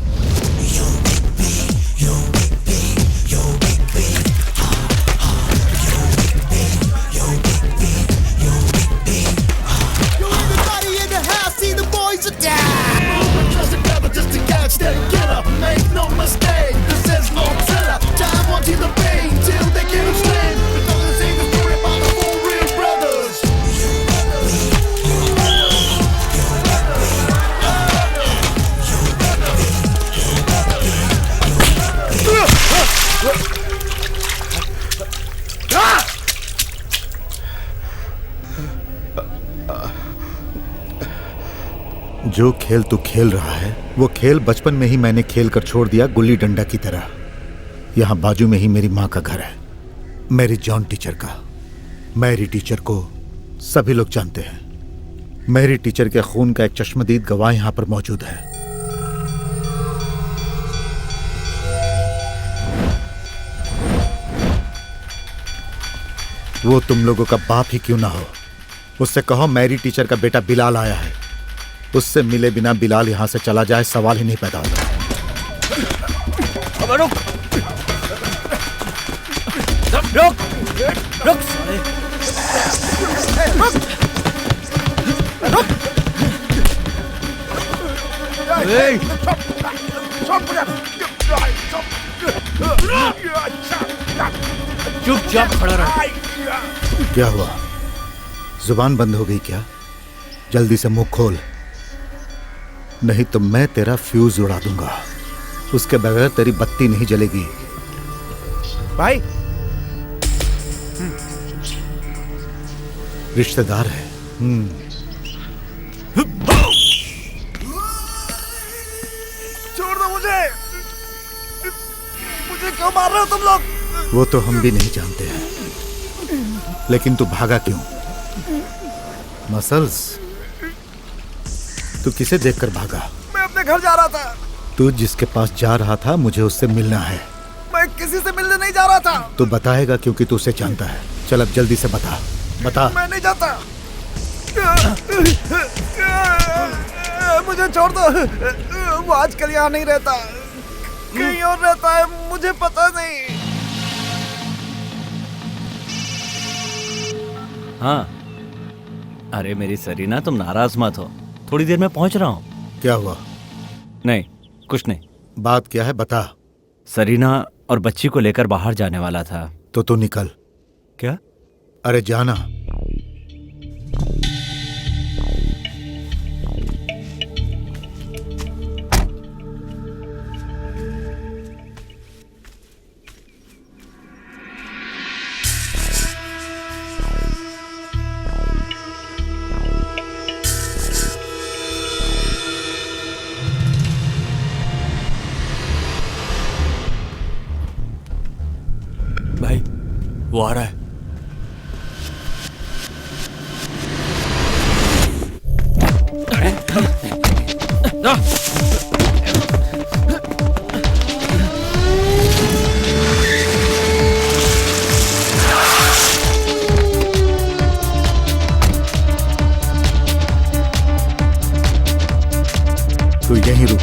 जो खेल तू खेल रहा है वो खेल बचपन में ही मैंने खेल कर छोड़ दिया, गुल्ली डंडा की तरह। यहाँ बाजू में ही मेरी माँ का घर है, मेरी जॉन टीचर का। मैरी टीचर को सभी लोग जानते हैं। मैरी टीचर के खून का एक चश्मदीद गवाह यहाँ पर मौजूद है। वो तुम लोगों का बाप ही क्यों ना हो, उससे कहो मैरी टीचर का बेटा बिलाल आया है। उससे मिले बिना बिलाल यहां से चला जाए, सवाल ही नहीं पैदा होता। रुक रुक रुक चुपचाप खड़ा रहो। क्या हुआ? जुबान बंद हो गई क्या? जल्दी से मुंह खोल, नहीं तो मैं तेरा फ्यूज उड़ा दूंगा। उसके बगैर तेरी बत्ती नहीं जलेगी। भाई, रिश्तेदार है। छोड़ दो मुझे क्यों मार रहे हो तुम लोग? वो तो हम भी नहीं जानते हैं, लेकिन तू भागा क्यों? मसल्स, तू किसे देखकर भागा? मैं अपने घर जा रहा था। तू जिसके पास जा रहा था मुझे उससे मिलना है। मैं किसी से मिलने नहीं जा रहा था। तू बताएगा क्योंकि तू उसे जानता है। चल अब जल्दी से बता। बता। मैं नहीं जाता। मुझे छोड़ दो। वो आजकल यहाँ नहीं रहता, कहीं और रहता है, मुझे पता नहीं। हाँ। अरे मेरी सरीना, तुम नाराज मत हो, थोड़ी देर में पहुंच रहा हूँ। क्या हुआ? नहीं, कुछ नहीं। बात क्या है, बता। सरीना और बच्ची को लेकर बाहर जाने वाला था। तो तू निकल। क्या? अरे जाना। भाई वो आ रहा है। तू यहीं रुक।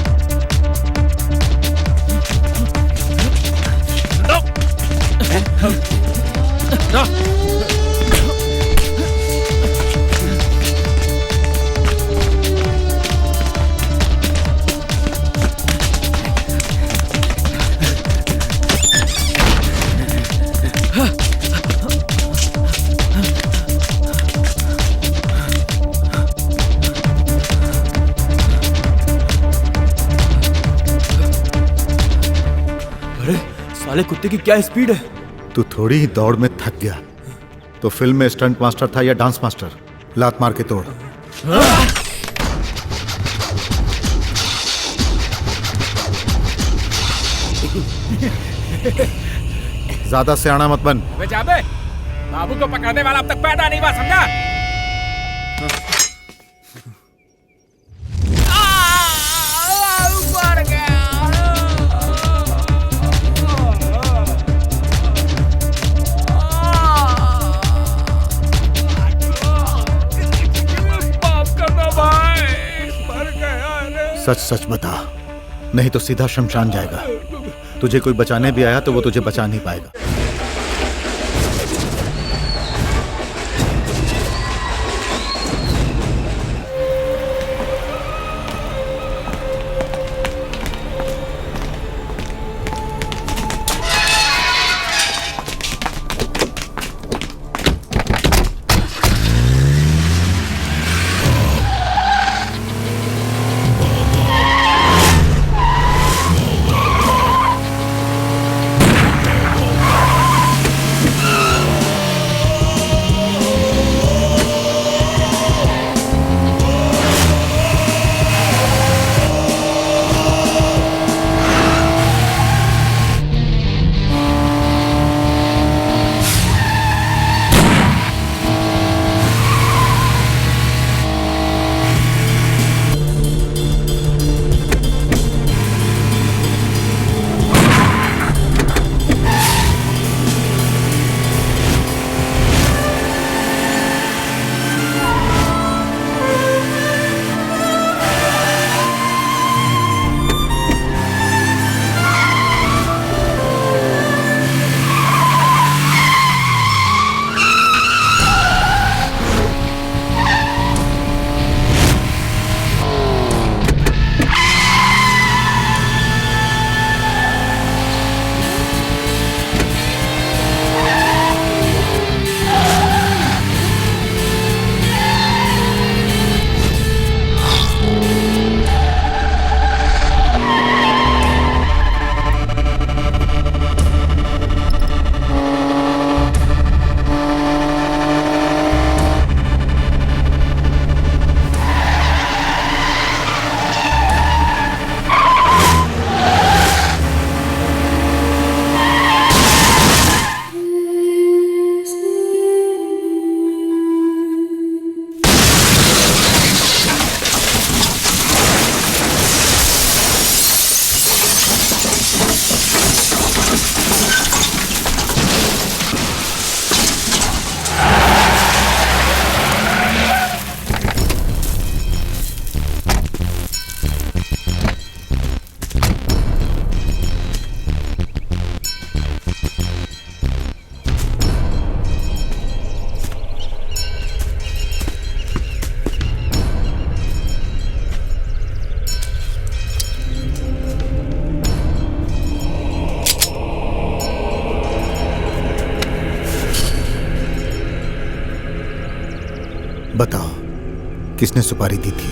अरे साले कुत्ते की क्या स्पीड है। तू थोड़ी ही दौड़ में थक गया तो फिल्म में स्टंट मास्टर था या डांस मास्टर? लात मार के तोड़। ज्यादा सियाना मत बन। वे जाबे, बाबू को पकड़ने वाला अब तक पैदा नहीं हुआ, समझा? सच सच बता, नहीं तो सीधा शमशान जाएगा। तुझे कोई बचाने भी आया तो वो तुझे बचा नहीं पाएगा। बताओ, किसने सुपारी दी थी?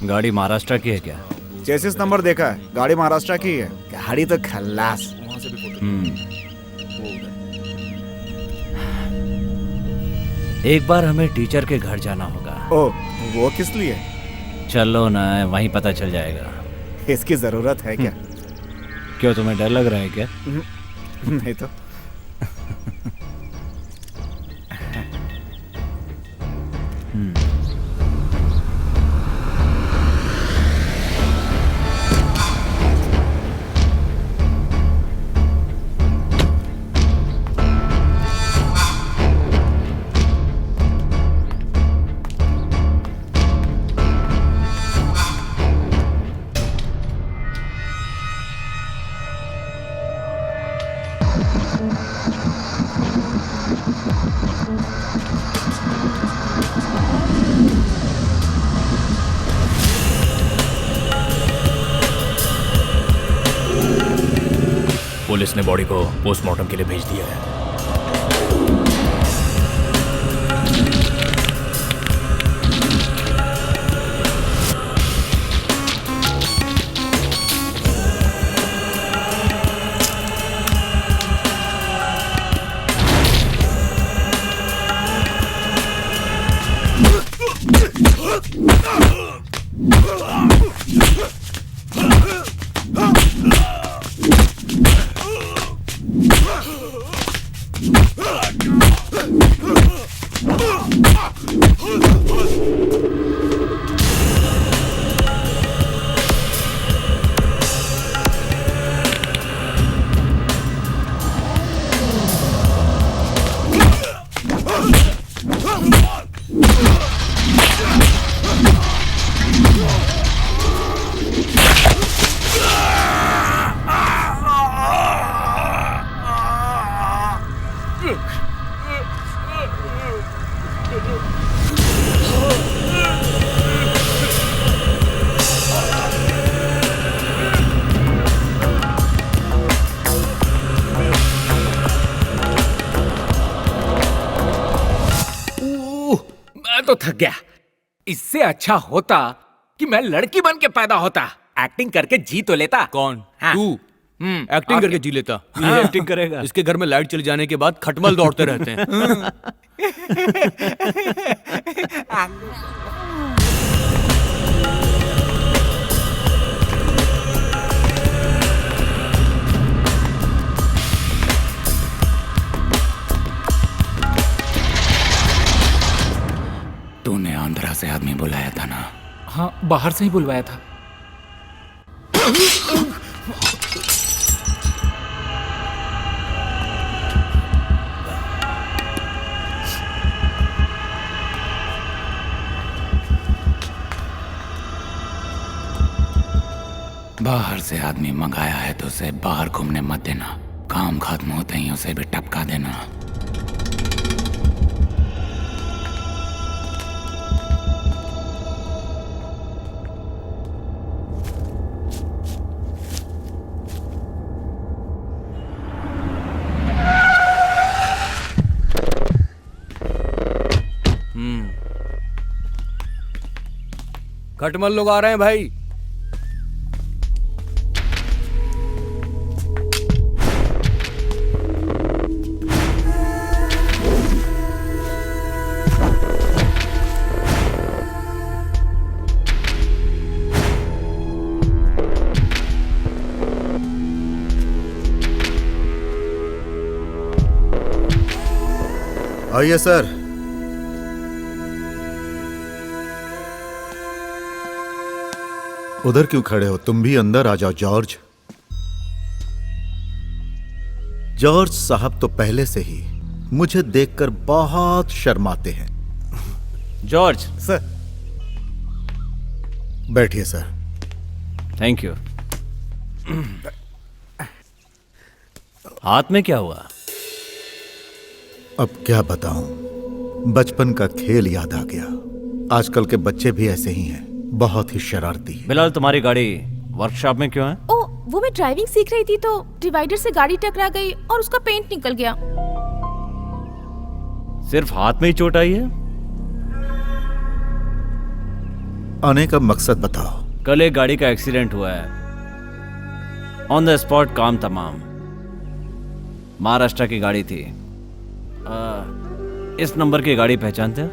गाड़ी महाराष्ट्र की है क्या? चेसिस नंबर देखा है, गाड़ी महाराष्ट्र की है। गाड़ी तो खल्लास। एक बार हमें टीचर के घर जाना होगा। ओ, वो किस लिए? चलो ना, वहीं पता चल जाएगा। इसकी जरूरत है क्या? क्यों, तुम्हें डर लग रहा है क्या? नहीं तो। पुलिस ने बॉडी को पोस्टमार्टम के लिए भेज दिया है। तो थक गया। इससे अच्छा होता कि मैं लड़की बन के पैदा होता, एक्टिंग करके जी तो लेता। कौन? हाँ। तू एक्टिंग करके जी लेता। ये एक्टिंग करेगा? इसके घर में लाइट चले जाने के बाद खटमल दौड़ते रहते हैं। तूने आंध्रा से आदमी बुलाया था ना? हाँ, बाहर से ही बुलवाया था। बाहर से आदमी मंगाया है तो उसे बाहर घूमने मत देना। काम खत्म होते ही उसे भी टपका देना। खटमल लोग आ रहे हैं भाई। आइए सर। उधर क्यों खड़े हो? तुम भी अंदर आ जाओ जॉर्ज। जॉर्ज साहब तो पहले से ही मुझे देखकर बहुत शर्माते हैं। जॉर्ज। सर। बैठिए सर। Thank you. हाथ में क्या हुआ? अब क्या बताऊं, बचपन का खेल याद आ गया। आजकल के बच्चे भी ऐसे ही हैं, बहुत ही शरारती। बिलाल, तुम्हारी गाड़ी वर्कशॉप में क्यों है? ओ, वो मैं ड्राइविंग सीख रही थी तो डिवाइडर से गाड़ी टकरा गई और उसका पेंट निकल गया। सिर्फ हाथ में ही चोट आई है? आने का मकसद बताओ। कल एक गाड़ी का एक्सीडेंट हुआ है, ऑन द स्पॉट काम तमाम। महाराष्ट्र की गाड़ी थी। इस नंबर की गाड़ी पहचानते हैं?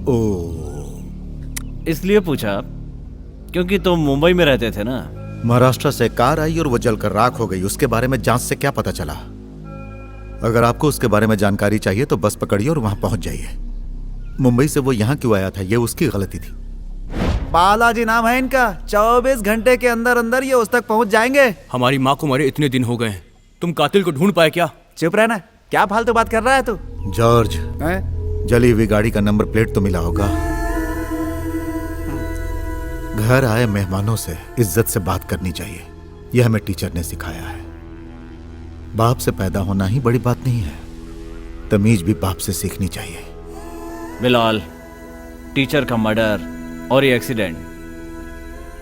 ओ, इसलिए पूछा क्योंकि तुम मुंबई में रहते थे ना। महाराष्ट्र से कार आई और वो जलकर राख हो गई। उसके बारे में जांच से क्या पता चला? अगर आपको उसके बारे में जानकारी चाहिए तो बस पकड़िए और वहां पहुंच जाइए। मुंबई से वो यहां क्यों आया था, ये उसकी गलती थी। बालाजी नाम है इनका। 24 घंटे के अंदर अंदर ये उस तक पहुंच जाएंगे। हमारी माँ को मरे इतने दिन हो गए हैं, तुम कातिल को ढूंढ पाए क्या? चुप रहना, क्या फालतू बात कर रहा है तू? जॉर्ज, जली हुई गाड़ी का नंबर प्लेट तो मिला होगा। घर आए मेहमानों से इज्जत से बात करनी चाहिए, यह हमें टीचर ने सिखाया है। बाप से पैदा होना ही बड़ी बात नहीं है, तमीज भी बाप से सीखनी चाहिए। बिलाल, टीचर का मर्डर और ये एक्सीडेंट,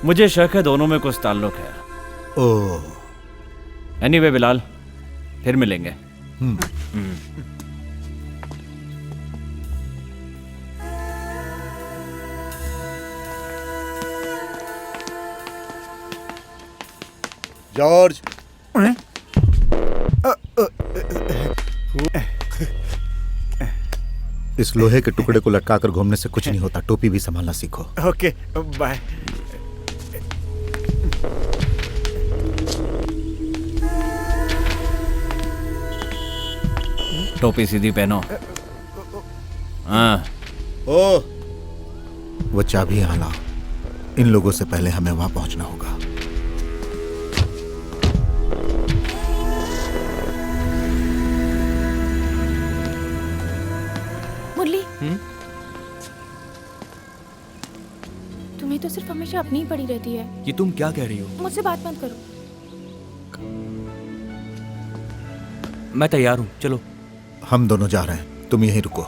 मुझे शक है दोनों में कुछ ताल्लुक है। ओह। एनीवे बिलाल, फिर मिलेंगे। जॉर्ज। इस लोहे के टुकड़े को लटकाकर घूमने से कुछ नहीं होता। टोपी भी संभालना सीखो। Okay, bye. टोपी सीधी पहनो। हाँ। ओ, वो चाबी यहाँ लाओ। इन लोगों से पहले हमें वहां पहुंचना होगा। मुरली, तुम्हें तो सिर्फ हमेशा अपनी ही पड़ी रहती है। ये तुम क्या कह रही हो? मुझसे बात मत करो। मैं तैयार हूँ, चलो। हम दोनों जा रहे हैं, तुम यहीं रुको।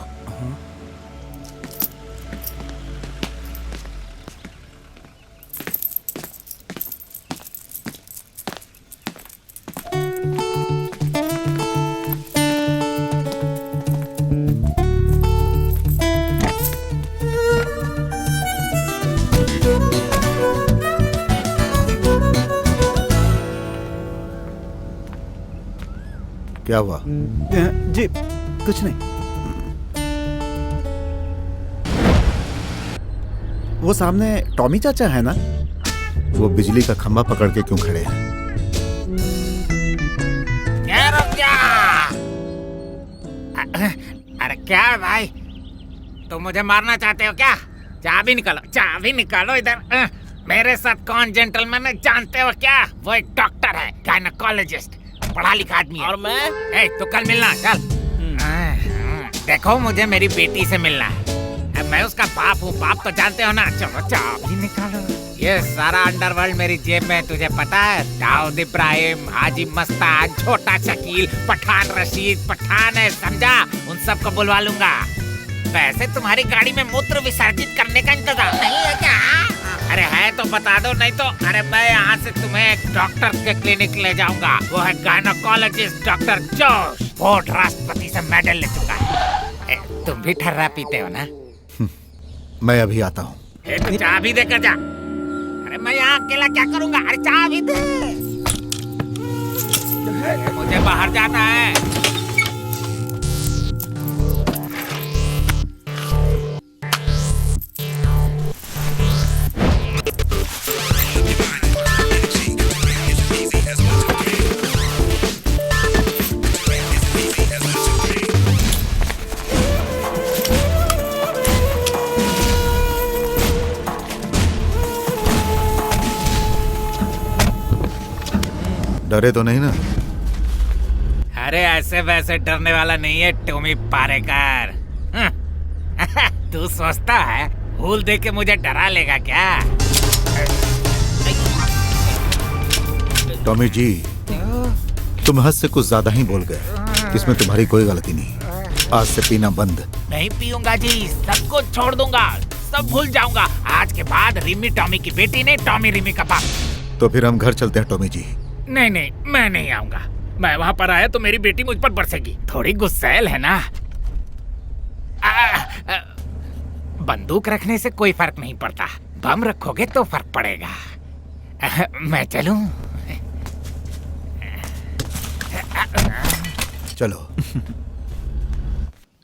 क्या हुआ? जी कुछ नहीं। वो सामने टॉमी चाचा है ना? वो बिजली का खंभा पकड़ के क्यों खड़े हैं? अरे क्या है भाई, तुम मुझे मारना चाहते हो क्या? चाबी निकालो, चाबी निकालो इधर। मेरे साथ कौन जेंटलमैन है जानते हो क्या? वो एक डॉक्टर है, गायनेकोलॉजिस्ट, पढ़ा लिखा आदमी है। और मैं? तो कल मिलना, चल। देखो, मुझे मेरी बेटी से मिलना है। मैं उसका बाप हूँ, बाप तो जानते हो ना। चलो चाबी निकालो। ये सारा अंडरवर्ल्ड मेरी जेब में, तुझे पता है? दाऊद इब्राहिम, हाजी मस्तान, छोटा शकील, पठान रशीद, पठान है, समझा? उन सबको बुलवा लूंगा। वैसे तुम्हारी गाड़ी में मूत्र विसर्जित करने का इंतजाम नहीं है क्या? अरे है तो बता दो, नहीं तो अरे मैं यहाँ से तुम्हें एक डॉक्टर के क्लिनिक ले जाऊंगा। वो है गायनेकोलॉजिस्ट डॉक्टर जोश। वो राष्ट्रपति से मेडल ले चुका है। तुम भी ठर्रा पीते हो ना? मैं अभी आता हूँ। तो चाबी देकर जा। अरे मैं यहाँ अकेला क्या करूँगा? अरे चाबी दे। मुझे बाहर जाना है। डरे तो नहीं ना? अरे ऐसे वैसे डरने वाला नहीं है टॉमी पारेकर। तू सोचता है फूल देके मुझे डरा लेगा क्या? टॉमी जी, तुम हद से कुछ ज्यादा ही बोल गए। इसमें तुम्हारी कोई गलती नहीं। आज से पीना बंद। नहीं पीऊंगा जी, सब कुछ छोड़ दूंगा, सब भूल जाऊंगा। आज के बाद रिमी टॉमी की बेटी नहीं, टॉमी रिमी का बाप। तो फिर हम घर चलते हैं टॉमी जी। नहीं नहीं, मैं नहीं आऊंगा। मैं वहाँ पर आया तो मेरी बेटी मुझ पर बरसेगी। थोड़ी गुस्सैल है ना। बंदूक रखने से कोई फर्क नहीं पड़ता, बम रखोगे तो फर्क पड़ेगा। मैं चलूं? चलो।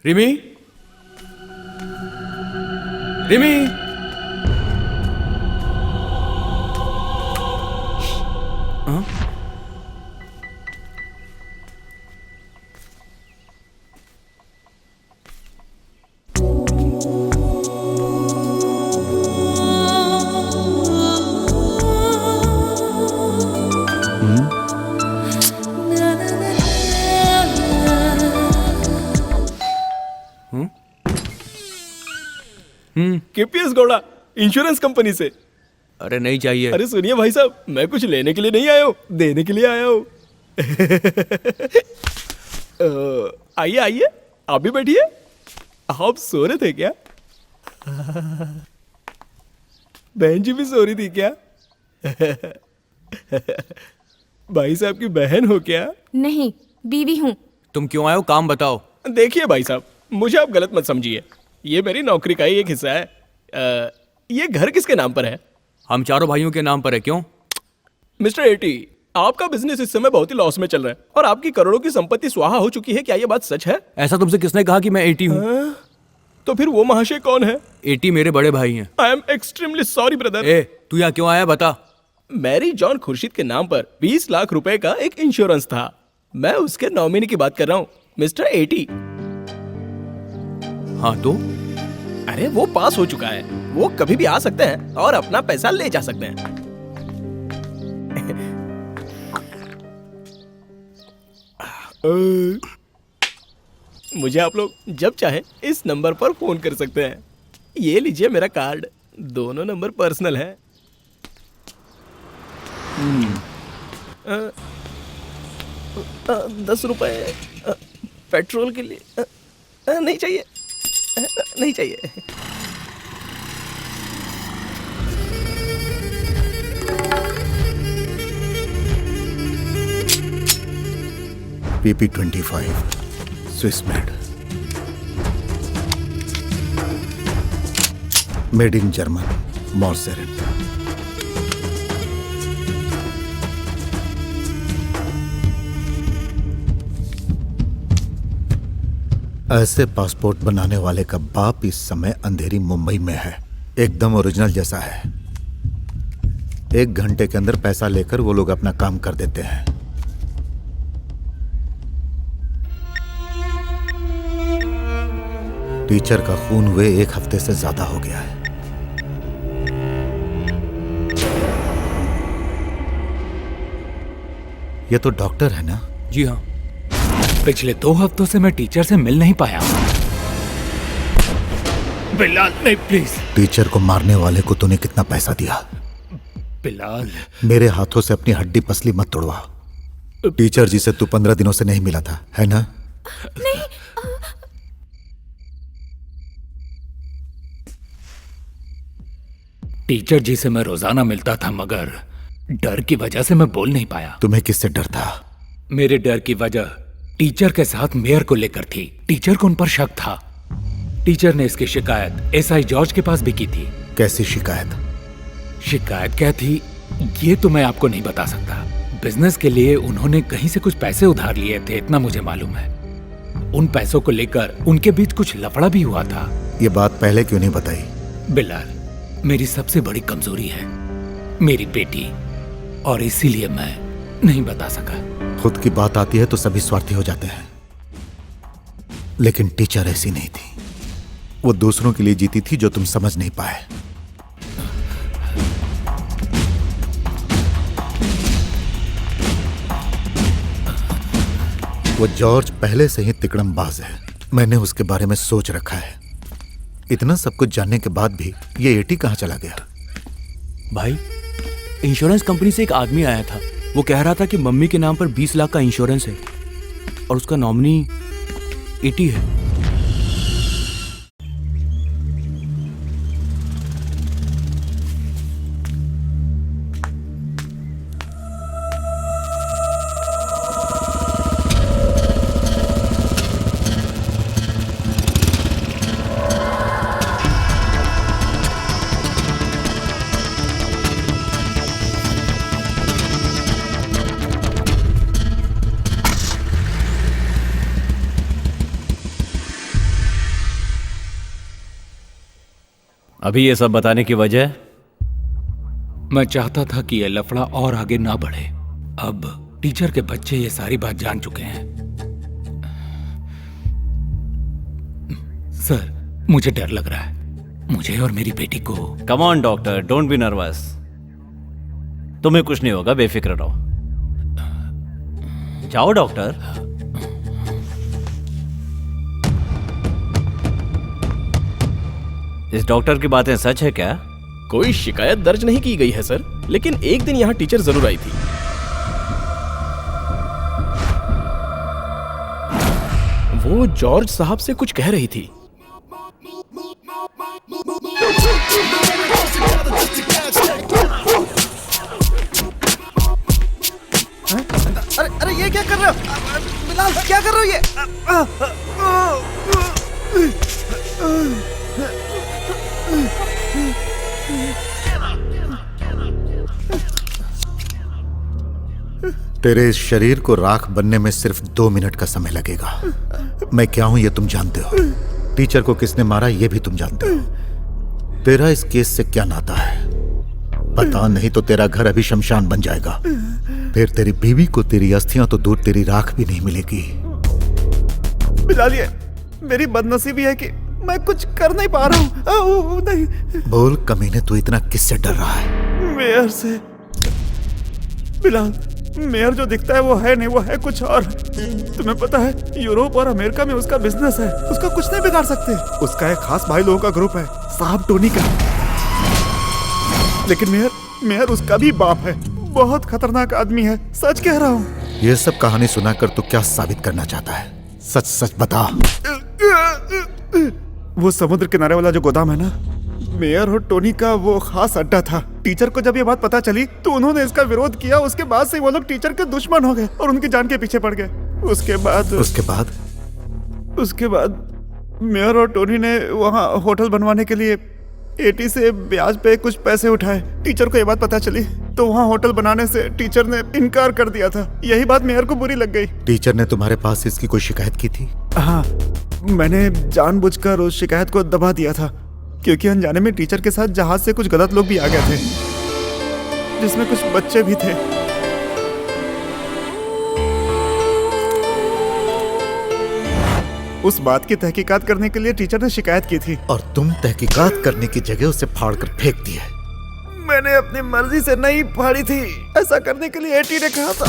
रिमी, रिमी, हाँ? केपीएस गौड़ा, इंश्योरेंस कंपनी से। अरे नहीं चाहिए। अरे सुनिए भाई साहब, मैं कुछ लेने के लिए नहीं आया हूँ, देने के लिए आया हूँ। आइए आइए, आप भी बैठिए। आप सो रहे थे क्या? बहन जी भी सो रही थी क्या? भाई साहब की बहन हो क्या? नहीं, बीवी हूँ। तुम क्यों आए हो? काम बताओ। देखिए भाई साहब, मुझे आप गलत मत समझिए। ये मेरी नौकरी का ही एक हिस्सा है। ये घर किसके नाम पर है? हम चारों भाइयों के नाम पर है। क्यों? मिस्टर एटी, आपका बिजनेस इस समय बहुत ही लॉस में चल रहा है और आपकी करोड़ों की संपत्ति स्वाहा हो चुकी है। क्या ये बात सच है? ऐसा तुमसे किसने कहा कि मैं 80 हूँ? तो फिर वो महाशय कौन है? 80 मेरे बड़े भाई हैं। I am extremely sorry brother. ए, तू यहाँ क्यों आया बता? मैरी जॉन खुर्शीद के नाम पर 20 लाख रुपए का एक इंश्योरेंस था। मैं उसके नॉमिनी की बात कर रहा हूँ, मिस्टर एटी। हाँ तो? अरे वो पास हो चुका है, वो कभी भी आ सकते हैं और अपना पैसा ले जा सकते हैं। मुझे आप लोग जब चाहे इस नंबर पर फोन कर सकते हैं। ये लीजिए मेरा कार्ड, दोनों नंबर पर्सनल है। 10 रुपए पेट्रोल के लिए नहीं चाहिए, नहीं चाहिए। PP25 Swiss made in German, मॉर्सेरेट। ऐसे पासपोर्ट बनाने वाले का बाप इस समय अंधेरी मुंबई में है, एकदम ओरिजिनल जैसा है। 1 घंटे के अंदर पैसा लेकर वो लोग अपना काम कर देते हैं। टीचर का खून हुए 1 हफ्ते से ज्यादा हो गया है। ये तो डॉक्टर है ना? जी हाँ। पिछले 2 हफ्तों से मैं टीचर से मिल नहीं पाया। बिलाल नहीं, प्लीज। टीचर को मारने वाले को तूने कितना पैसा दिया? बिलाल, मेरे हाथों से अपनी हड्डी पसली मत तोड़वा। टीचर जी से तू 15 दिनों से नहीं मिला था, है ना? नहीं। टीचर जी से मैं रोजाना मिलता था, मगर डर की वजह से मैं बोल नहीं पाया। तुम्हें किससे डर था? मेरे डर की वजह टीचर के साथ मेयर को लेकर थी। टीचर को उन पर शक था। टीचर ने इसकी शिकायत एसआई जॉर्ज के पास भी की थी। कैसी शिकायत? शिकायत क्या थी ये तो मैं आपको नहीं बता सकता। बिजनेस के लिए उन्होंने कहीं से कुछ पैसे उधार लिए थे, इतना मुझे मालूम है। उन पैसों को लेकर उनके बीच कुछ लफड़ा भी हुआ था। ये बात पहले क्यों नहीं बताई? बिलाल, मेरी सबसे बड़ी कमजोरी है मेरी बेटी, और इसीलिए मैं नहीं बता सका। खुद की बात आती है तो सभी स्वार्थी हो जाते हैं, लेकिन टीचर ऐसी नहीं थी। वो दूसरों के लिए जीती थी जो तुम समझ नहीं पाए। वो जॉर्ज पहले से ही तिकड़मबाज है। मैंने उसके बारे में सोच रखा है। इतना सब कुछ जानने के बाद भी ये एटी कहाँ चला गया? भाई, इंश्योरेंस कंपनी से एक आदमी आया था। वो कह रहा था कि मम्मी के नाम पर 20 लाख का इंश्योरेंस है और उसका नॉमिनी एटी है। अभी ये सब बताने की वजह? मैं चाहता था कि ये लफड़ा और आगे ना बढ़े। अब टीचर के बच्चे ये सारी बात जान चुके हैं। सर, मुझे डर लग रहा है, मुझे और मेरी बेटी को। Come on doctor, don't be nervous. तुम्हें कुछ नहीं होगा, बेफिक्र रहो। जाओ डॉक्टर। इस डॉक्टर की बातें सच है क्या? कोई शिकायत दर्ज नहीं की गई है सर, लेकिन एक दिन यहाँ टीचर जरूर आई थी। वो जॉर्ज साहब से कुछ कह रही थी। अरे अरे ये क्या कर रहे हो बिलाल? क्या कर रहे हो ये? तेरे इस शरीर को राख बनने में सिर्फ 2 मिनट का समय लगेगा। मैं क्या हूं ये तुम जानते हो। टीचर को किसने मारा ये भी तुम जानते हो। तेरा इस केस से क्या नाता है पता नहीं, तो तेरा घर अभी शमशान बन जाएगा। फिर तेरी बीवी को तेरी अस्थियां तो दूर, तेरी राख भी नहीं मिलेगी। बिलाल, ये मेरी बदनसीबी है कि मैं कुछ कर नहीं पा रहा हूँ। नहीं। बोल कमीने, तू इतना किससे डर रहा है? मेयर से। बिलाल, मेयर जो दिखता है वो है नहीं, वो है कुछ और। तुम्हें पता है यूरोप और अमेरिका में उसका बिजनेस है, उसका कुछ नहीं बिगाड़ सकते। उसका एक खास भाई लोगों का ग्रुप है, साहब टोनी का। लेकिन मेयर उसका भी बाप है, बहुत खतरनाक आदमी है, सच कह रहा हूँ। ये सब कहानी सुनाकर तू क्या साबित करना चाहता है? सच सच बता। वो समुद्र किनारे वाला जो गोदाम है ना, मेयर और टोनी का वो खास अड्डा था। टीचर को जब ये बात पता चली तो उन्होंने इसका विरोध किया। उसके बाद से वो लोग टीचर के दुश्मन हो गए और उनकी जान के पीछे पड़ गए। उसके बाद मेयर और टोनी ने वहाँ होटल बनवाने के लिए एटी से ब्याज पे कुछ पैसे उठाए। टीचर को ये बात पता चली तो वहाँ होटल बनाने से टीचर ने इनकार कर दिया था। यही बात मेयर को बुरी लग गई। टीचर ने तुम्हारे पास इसकी कोई शिकायत की थी? हाँ, मैंने जानबूझकर उस शिकायत को दबा दिया था, क्योंकि अनजाने में टीचर के साथ जहाज से कुछ गलत लोग भी आ गए थे, जिसमें कुछ बच्चे भी थे। उस बात की तहकीकात करने के लिए टीचर ने शिकायत की थी। और तुम तहकीकात करने की जगह उसे फाड़ कर फेंक दिया। मैंने अपनी मर्जी से नहीं फाड़ी थी, ऐसा करने के लिए एटी ने कहा था।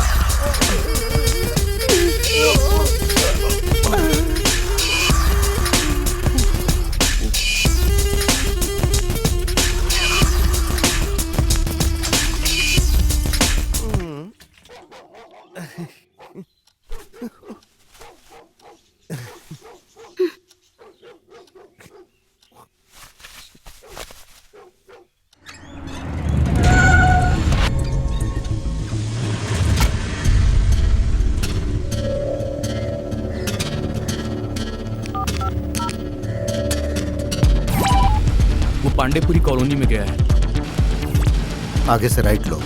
पांडेपुरी कॉलोनी में गया है। आगे से राइट लो।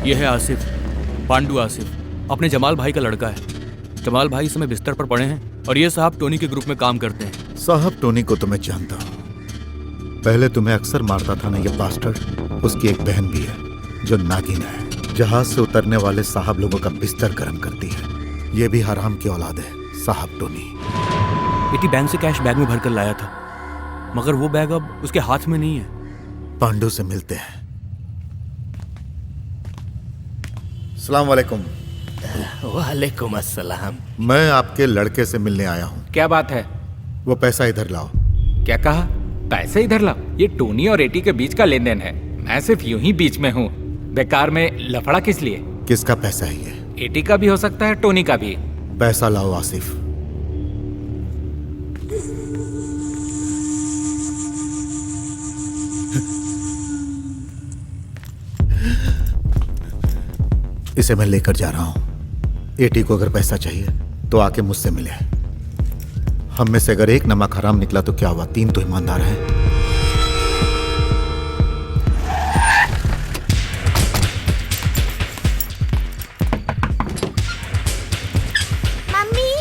यह है आसिफ, पांडु आसिफ, अपने जमाल भाई का लड़का है। जमाल भाई इस समय बिस्तर पर पड़े हैं और ये साहब टोनी के ग्रुप में काम करते हैं। साहब टोनी को तो मैं जानता हूँ, पहले तुम्हें अक्सर मारता था ना ये बास्टर्ड। उसकी एक बहन भी है जो नागिन है, जहाज से उतरने वाले साहब लोगों का बिस्तर गर्म करती है। ये भी हराम की औलाद है साहब टोनी। इटी बैंक से कैश बैग में भरकर लाया था, मगर वो बैग अब उसके हाथ में नहीं है। पांडु से मिलते हैं। अस्सलाम वालेकुम। वालेकुम अस्सलाम। मैं आपके लड़के से मिलने आया हूँ। क्या बात है? वो पैसा इधर लाओ। क्या कहा? पैसे इधर लाओ? ये टोनी और एटी के बीच का लेन देन है, मैं सिर्फ यूं ही बीच में हूँ। बेकार में लफड़ा किस लिए? किसका पैसा है ये? एटी का भी हो सकता है, टोनी का भी। पैसा लाओ आसिफ। इसे मैं लेकर जा रहा हूं। एटी को अगर पैसा चाहिए तो आके मुझसे मिले। हम में से अगर एक नमक हराम निकला तो क्या हुआ, 3 तो ईमानदार हैं। Mummy,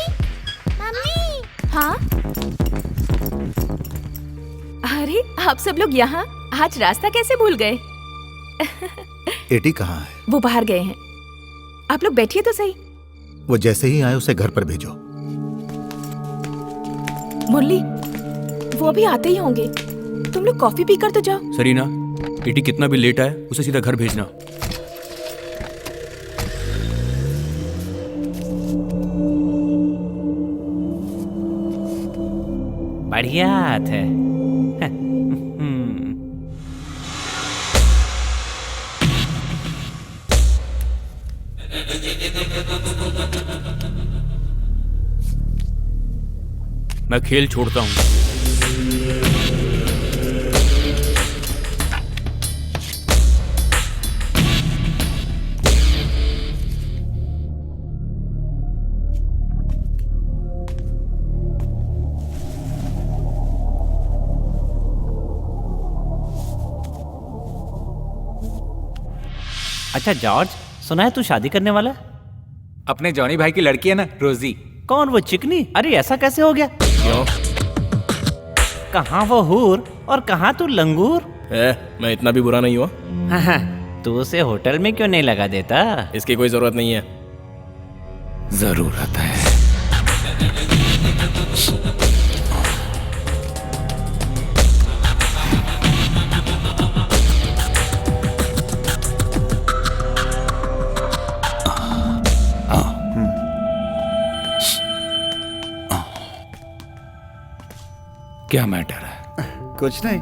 mummy. हाँ? अरे आप सब लोग यहाँ? आज रास्ता कैसे भूल गए? एटी कहाँ है? वो बाहर गए हैं। आप लोग बैठिए तो सही। वो जैसे ही आए उसे घर पर भेजो। मुरली, वो अभी आते ही होंगे। तुम लोग कॉफी पीकर तो जाओ। सरीना, इटी कितना भी लेट आए उसे सीधा घर भेजना। बढ़िया हाथ है। मैं खेल छोड़ता हूं। अच्छा जॉर्ज, सुना है तू शादी करने वाला? अपने जॉनी भाई की लड़की है ना, रोजी। कौन, वो चिकनी? अरे ऐसा कैसे हो गया? क्यों? कहाँ वो हूर और कहाँ तू लंगूर? मैं इतना भी बुरा नहीं हुआ। तू उसे होटल में क्यों नहीं लगा देता? इसकी कोई जरूरत नहीं है। जरूरत है। क्या मैटर है? कुछ नहीं।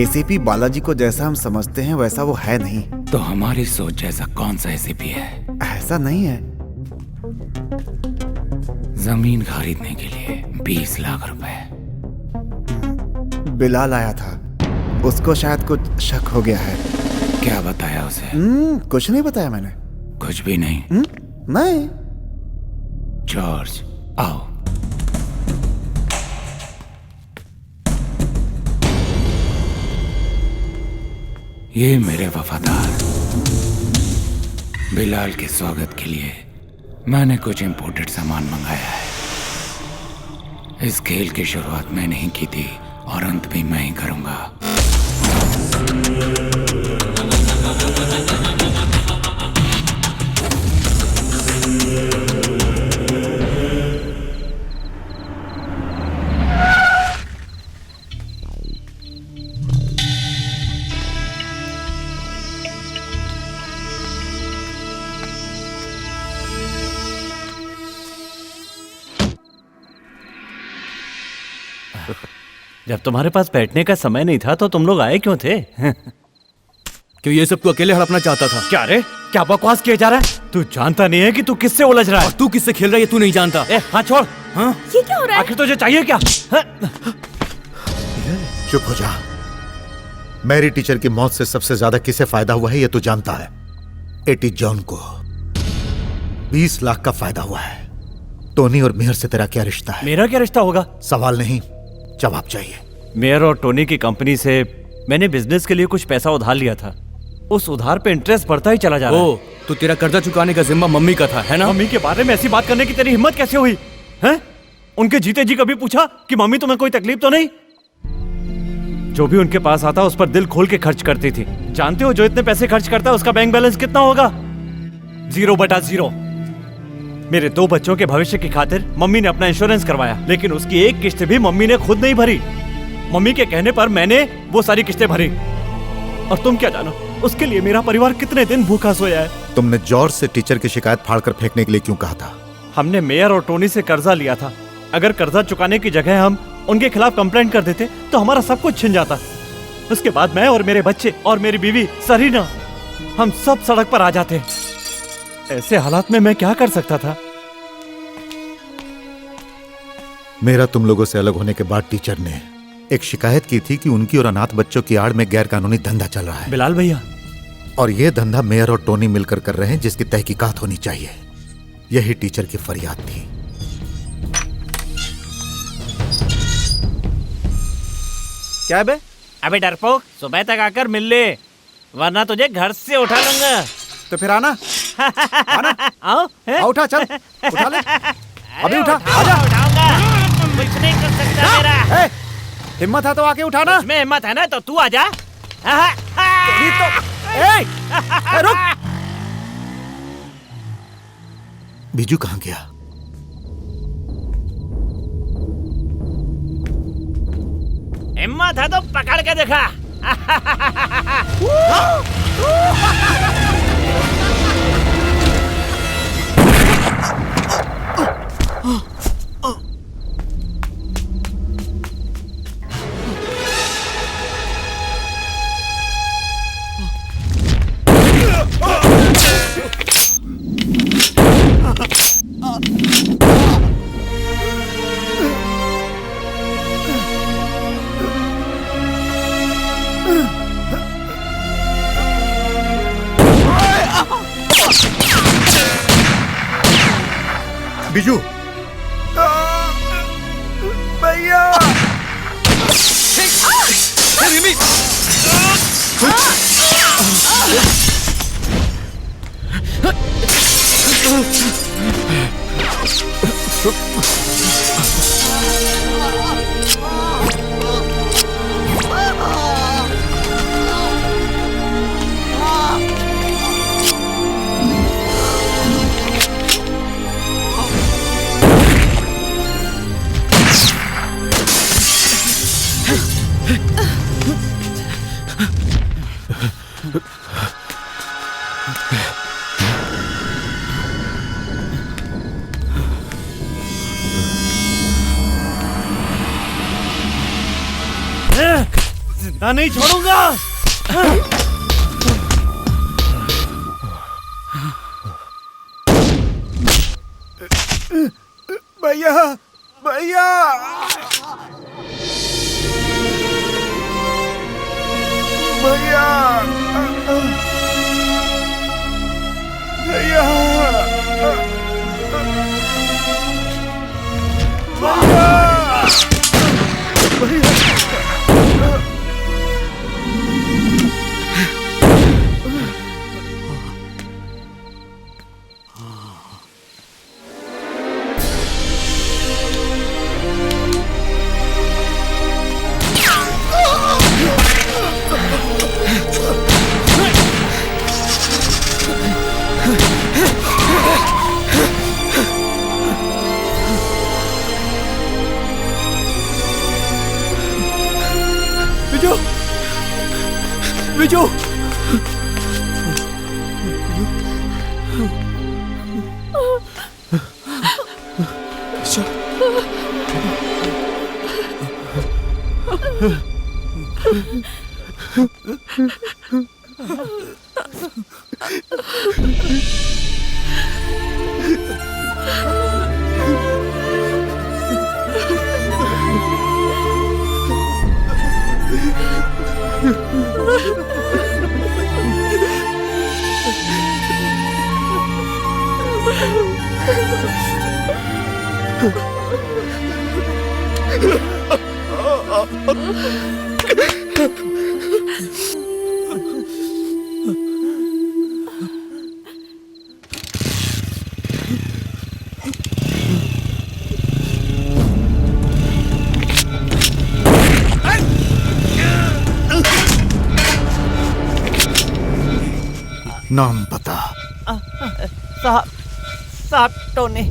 एसीपी बालाजी को जैसा हम समझते हैं वैसा वो है नहीं। तो हमारी सोच जैसा कौन सा एसीपी है? ऐसा नहीं है। जमीन खरीदने के लिए 20 लाख रुपए। बिलाल आया था, उसको शायद कुछ शक हो गया है। क्या बताया उसे? कुछ नहीं बताया मैंने। कुछ भी नहीं? नहीं। जॉर्ज, आओ। ये मेरे वफादार बिलाल के स्वागत के लिए मैंने कुछ इंपोर्टेड सामान मंगाया है। इस खेल की शुरुआत मैंने ही की थी और अंत भी मैं ही करूंगा। जब तुम्हारे पास बैठने का समय नहीं था तो तुम लोग आए क्यों थे? कि ये सब तू अकेले हड़पना चाहता था। क्या रे, क्या बकवास किया जा रहा है? तू जानता नहीं है कि तू किससे उलझ रहा है? और तू किससे खेल रहा है तू नहीं जानता। हाँ छोड़। हाँ ये क्या हो रहा है? आखिर तुझे चाहिए क्या? चुप हो जा। मैरी टीचर की मौत से सबसे ज्यादा किसे फायदा हुआ है ये तू जानता है। एटी जॉन को 20 लाख का फायदा हुआ है। टोनी और मेहर से तेरा क्या रिश्ता है? मेरा क्या रिश्ता होगा? सवाल नहीं, जवाब चाहिए। मेयर और टोनी की कंपनी से मैंने बिजनेस के लिए कुछ पैसा उधार लिया था। उस उधार पे इंटरेस्ट बढ़ता ही चला जा रहा है। तो तेरा कर्जा चुकाने का जिम्मा मम्मी का था, है ना? मम्मी के बारे में ऐसी बात करने की तेरी हिम्मत कैसे हुई? हैं? उनके जीते जी कभी पूछा कि मम्मी तुम्हें कोई तकलीफ तो नहीं? जो भी उनके पास आता उस पर दिल खोल के खर्च करती थी। जानते हो जो इतने पैसे खर्च करता है उसका बैंक बैलेंस कितना होगा? 0/0। मेरे 2 बच्चों के भविष्य की खातिर मम्मी ने अपना इंश्योरेंस करवाया, लेकिन उसकी एक किस्त भी मम्मी ने खुद नहीं भरी। मम्मी के कहने पर मैंने वो सारी किस्तें भरी। और तुम क्या जानो उसके लिए मेरा परिवार कितने दिन भूखा सोया है। तुमने जॉर्ज से टीचर की शिकायत फाड़कर फेंकने के लिए क्यों कहा था? हमने मेयर और टोनी से कर्जा लिया था। अगर कर्जा चुकाने की जगह हम उनके खिलाफ कंप्लेंट कर देते तो हमारा सब कुछ छिन जाता। उसके बाद मैं और मेरे बच्चे और मेरी बीवी सरीना, हम सब सड़क पर आ जाते। ऐसे हालात में मैं क्या कर सकता था? मेरा तुम लोगों से अलग होने के बाद टीचर ने एक शिकायत की थी कि उनकी और अनाथ बच्चों की आड़ में गैर कानूनी धंधा चल रहा है। बिलाल भैया, और यह धंधा मेयर और टोनी मिलकर कर रहे हैं, जिसकी तहकीकात होनी चाहिए। यही टीचर की फरियाद थी। क्या बे? अबे डरपोक, सुबह तक आकर मिल ले, वरना तुझे घर से उठा लूंगा। तो फिर आना। आना। आओ, आओ, उठा, चल उठा ले। अभी उठा, आजा। उठाऊंगा। कुछ नहीं कर सकता मेरा। हिम्मत है तो आके उठाना। इसमें हिम्मत है ना तो तू आजा। रुक। बीजू कहाँ गया? हिम्मत है तो पकड़ के देखा। बीजू, भैया। जिंदा नहीं छोड़ूंगा। भैया, भैया, भैया, भैया, विजू, नाम पता? साहब टोनी।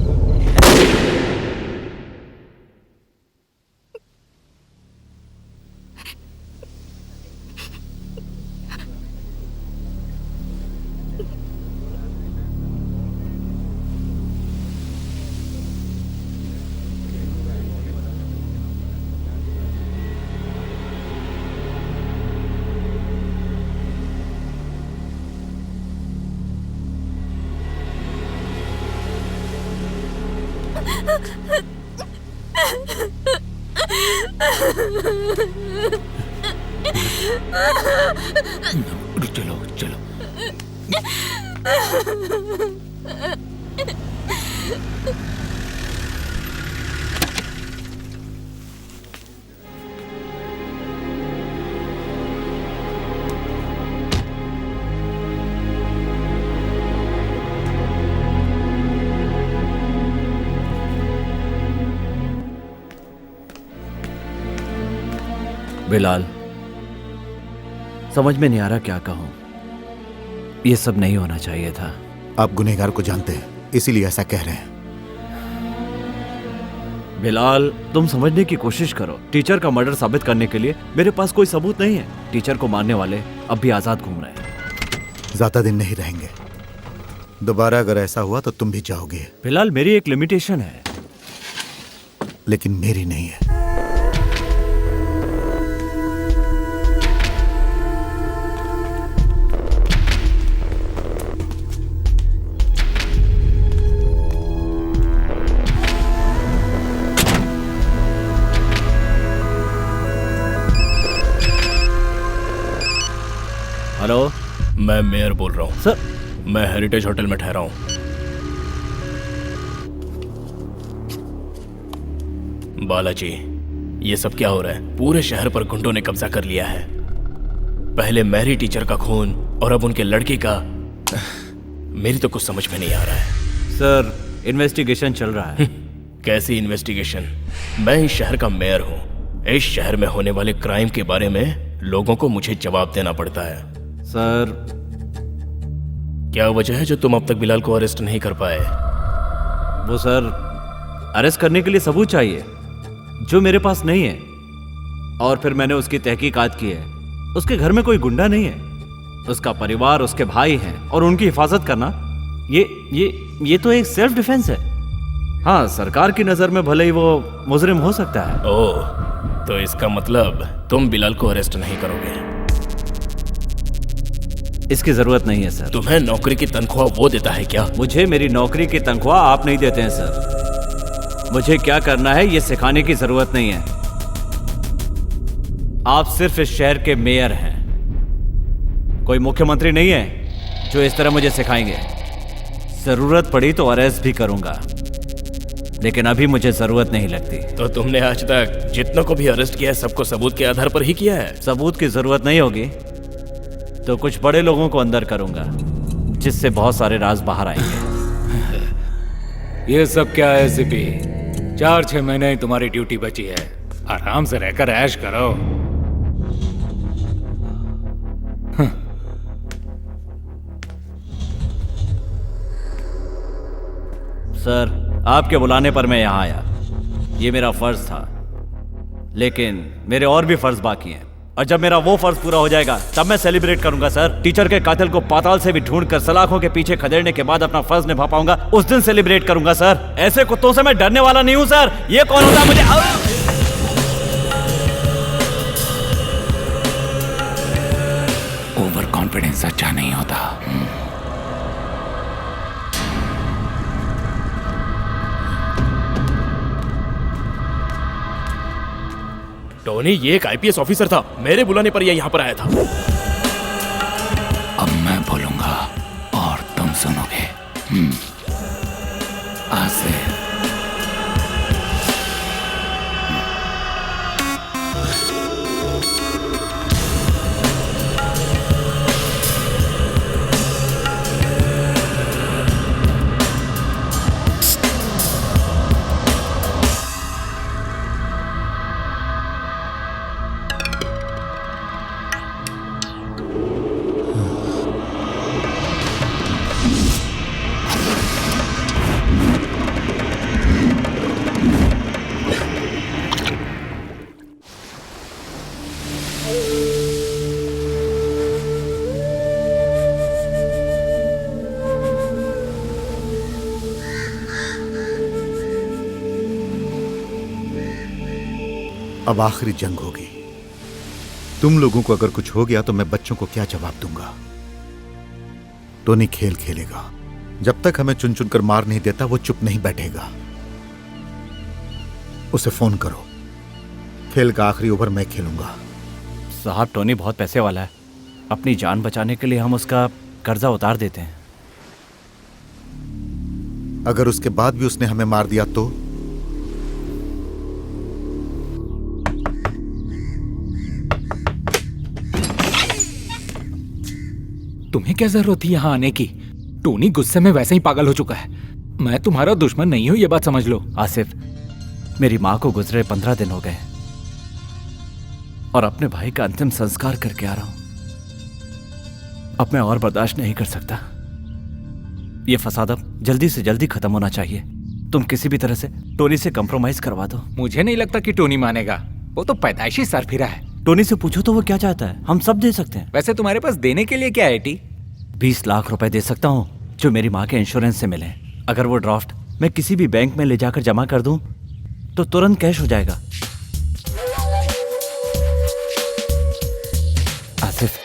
चलो चलो। बिलाल, समझ में नहीं आ रहा क्या कहूं। ये सब नहीं होना चाहिए था। आप गुनहगार को जानते हैं, इसीलिए ऐसा कह रहे हैं। बिलाल, तुम समझने की कोशिश करो। टीचर का मर्डर साबित करने के लिए मेरे पास कोई सबूत नहीं है। टीचर को मारने वाले अब भी आजाद घूम रहे हैं। ज्यादा दिन नहीं रहेंगे। दोबारा अगर ऐसा हुआ तो तुम भी जाओगे। बिलाल, मेरी एक लिमिटेशन है। लेकिन मेरी नहीं है। हेलो, मैं मेयर बोल रहा हूँ। सर, मैं हेरिटेज होटल में ठहरा हूँ। बालाजी, ये सब क्या हो रहा है? पूरे शहर पर गुंडों ने कब्जा कर लिया है। पहले मैरी टीचर का खून और अब उनके लड़की का। मेरी तो कुछ समझ में नहीं आ रहा है। सर, इन्वेस्टिगेशन चल रहा है। कैसी इन्वेस्टिगेशन? मैं इस शहर का मेयर हूँ। इस शहर में होने वाले क्राइम के बारे में लोगों को मुझे जवाब देना पड़ता है। सर, क्या वजह है जो तुम अब तक बिलाल को अरेस्ट नहीं कर पाए? वो सर, अरेस्ट करने के लिए सबूत चाहिए जो मेरे पास नहीं है। और फिर मैंने उसकी तहकीकात की है। उसके घर में कोई गुंडा नहीं है। उसका परिवार, उसके भाई हैं और उनकी हिफाजत करना ये तो एक सेल्फ डिफेंस है। हाँ, सरकार की नजर में भले ही वो मुजरिम हो सकता है। ओह, तो इसका मतलब तुम बिलाल को अरेस्ट नहीं करोगे? इसकी जरूरत नहीं है सर। तुम्हें नौकरी की तनख्वाह वो देता है क्या? मुझे मेरी नौकरी की तनख्वाह आप नहीं देते हैं सर। मुझे क्या करना है ये सिखाने की जरूरत नहीं है। आप सिर्फ इस शहर के मेयर हैं, कोई मुख्यमंत्री नहीं है जो इस तरह मुझे सिखाएंगे। जरूरत पड़ी तो अरेस्ट भी करूंगा, लेकिन अभी मुझे जरूरत नहीं लगती। तो तुमने आज तक जितनों को भी अरेस्ट किया है सबको सबूत के आधार पर ही किया है? सबूत की जरूरत नहीं होगी तो कुछ बड़े लोगों को अंदर करूंगा, जिससे बहुत सारे राज बाहर आएंगे। ये सब क्या है सिपी? 4-6 महीने ही तुम्हारी ड्यूटी बची है। आराम से रहकर ऐश करो। सर, आपके बुलाने पर मैं यहाँ आया। ये मेरा फर्ज था, लेकिन मेरे और भी फर्ज बाकी हैं। और जब मेरा वो फर्ज पूरा हो जाएगा तब मैं सेलिब्रेट करूंगा सर। टीचर के कातिल को पाताल से भी ढूंढकर सलाखों के पीछे खदेड़ने के बाद अपना फर्ज निभा पाऊंगा, उस दिन सेलिब्रेट करूंगा सर। ऐसे कुत्तों से मैं डरने वाला नहीं हूं सर। ये कौन होता है मुझे? ओवर कॉन्फिडेंस था। टोनी, ये एक आईपीएस ऑफिसर था, मेरे बुलाने पर यह यहाँ पर आया था। अब मैं बोलूंगा और तुम सुनोगे। आसिफ, अब आखिरी जंग होगी। तुम लोगों को अगर कुछ हो गया तो मैं बच्चों को क्या जवाब दूंगा? टोनी खेल खेलेगा। जब तक हमें चुन चुन कर मार नहीं देता वो चुप नहीं बैठेगा। उसे फोन करो। खेल का आखिरी ओवर मैं खेलूंगा। साहब, टोनी बहुत पैसे वाला है। अपनी जान बचाने के लिए हम उसका कर्जा उतार देते हैं। अगर उसके बाद भी उसने हमें मार दिया तो? तुम्हें क्या जरूरत थी यहाँ आने की? टोनी गुस्से में वैसे ही पागल हो चुका है। मैं तुम्हारा दुश्मन नहीं हूं, ये बात समझ लो। आसिफ, मेरी माँ को गुजरे 15 दिन हो गए और अपने भाई का अंतिम संस्कार करके आ रहा हूं। अब मैं और बर्दाश्त नहीं कर सकता। ये फसाद अब जल्दी से जल्दी खत्म होना चाहिए। तुम किसी भी तरह से टोनी से कंप्रोमाइज करवा दो। मुझे नहीं लगता कि टोनी मानेगा। वो तो पैदाइशी सरफिरा है। टोनी से पूछो तो वो क्या चाहता है, हम सब दे सकते हैं। वैसे तुम्हारे पास देने के लिए क्या है टी? 20 लाख रुपए दे सकता हूँ जो मेरी माँ के इंश्योरेंस से मिले। अगर वो ड्राफ्ट मैं किसी भी बैंक में ले जाकर जमा कर दूं तो तुरंत कैश हो जाएगा। आसिफ,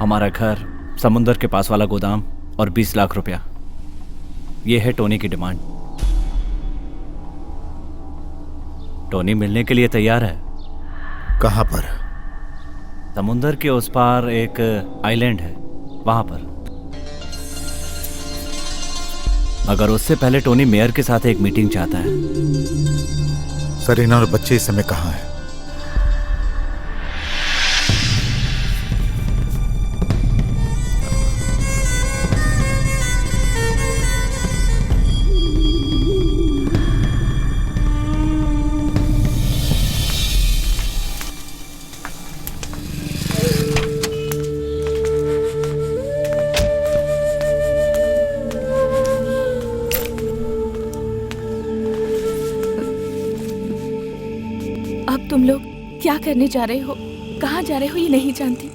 हमारा घर, समुंदर के पास वाला गोदाम और 20 लाख रुपया, ये है टोनी की डिमांड। टोनी मिलने के लिए तैयार है। कहां पर? समुंदर के उस पार एक आइलैंड है, वहां पर। मगर उससे पहले टोनी मेयर के साथ एक मीटिंग चाहता है। सरीना और बच्चे इस समय कहां हैं? तुम लोग क्या करने जा रहे हो, कहाँ जा रहे हो, ये नहीं जानती।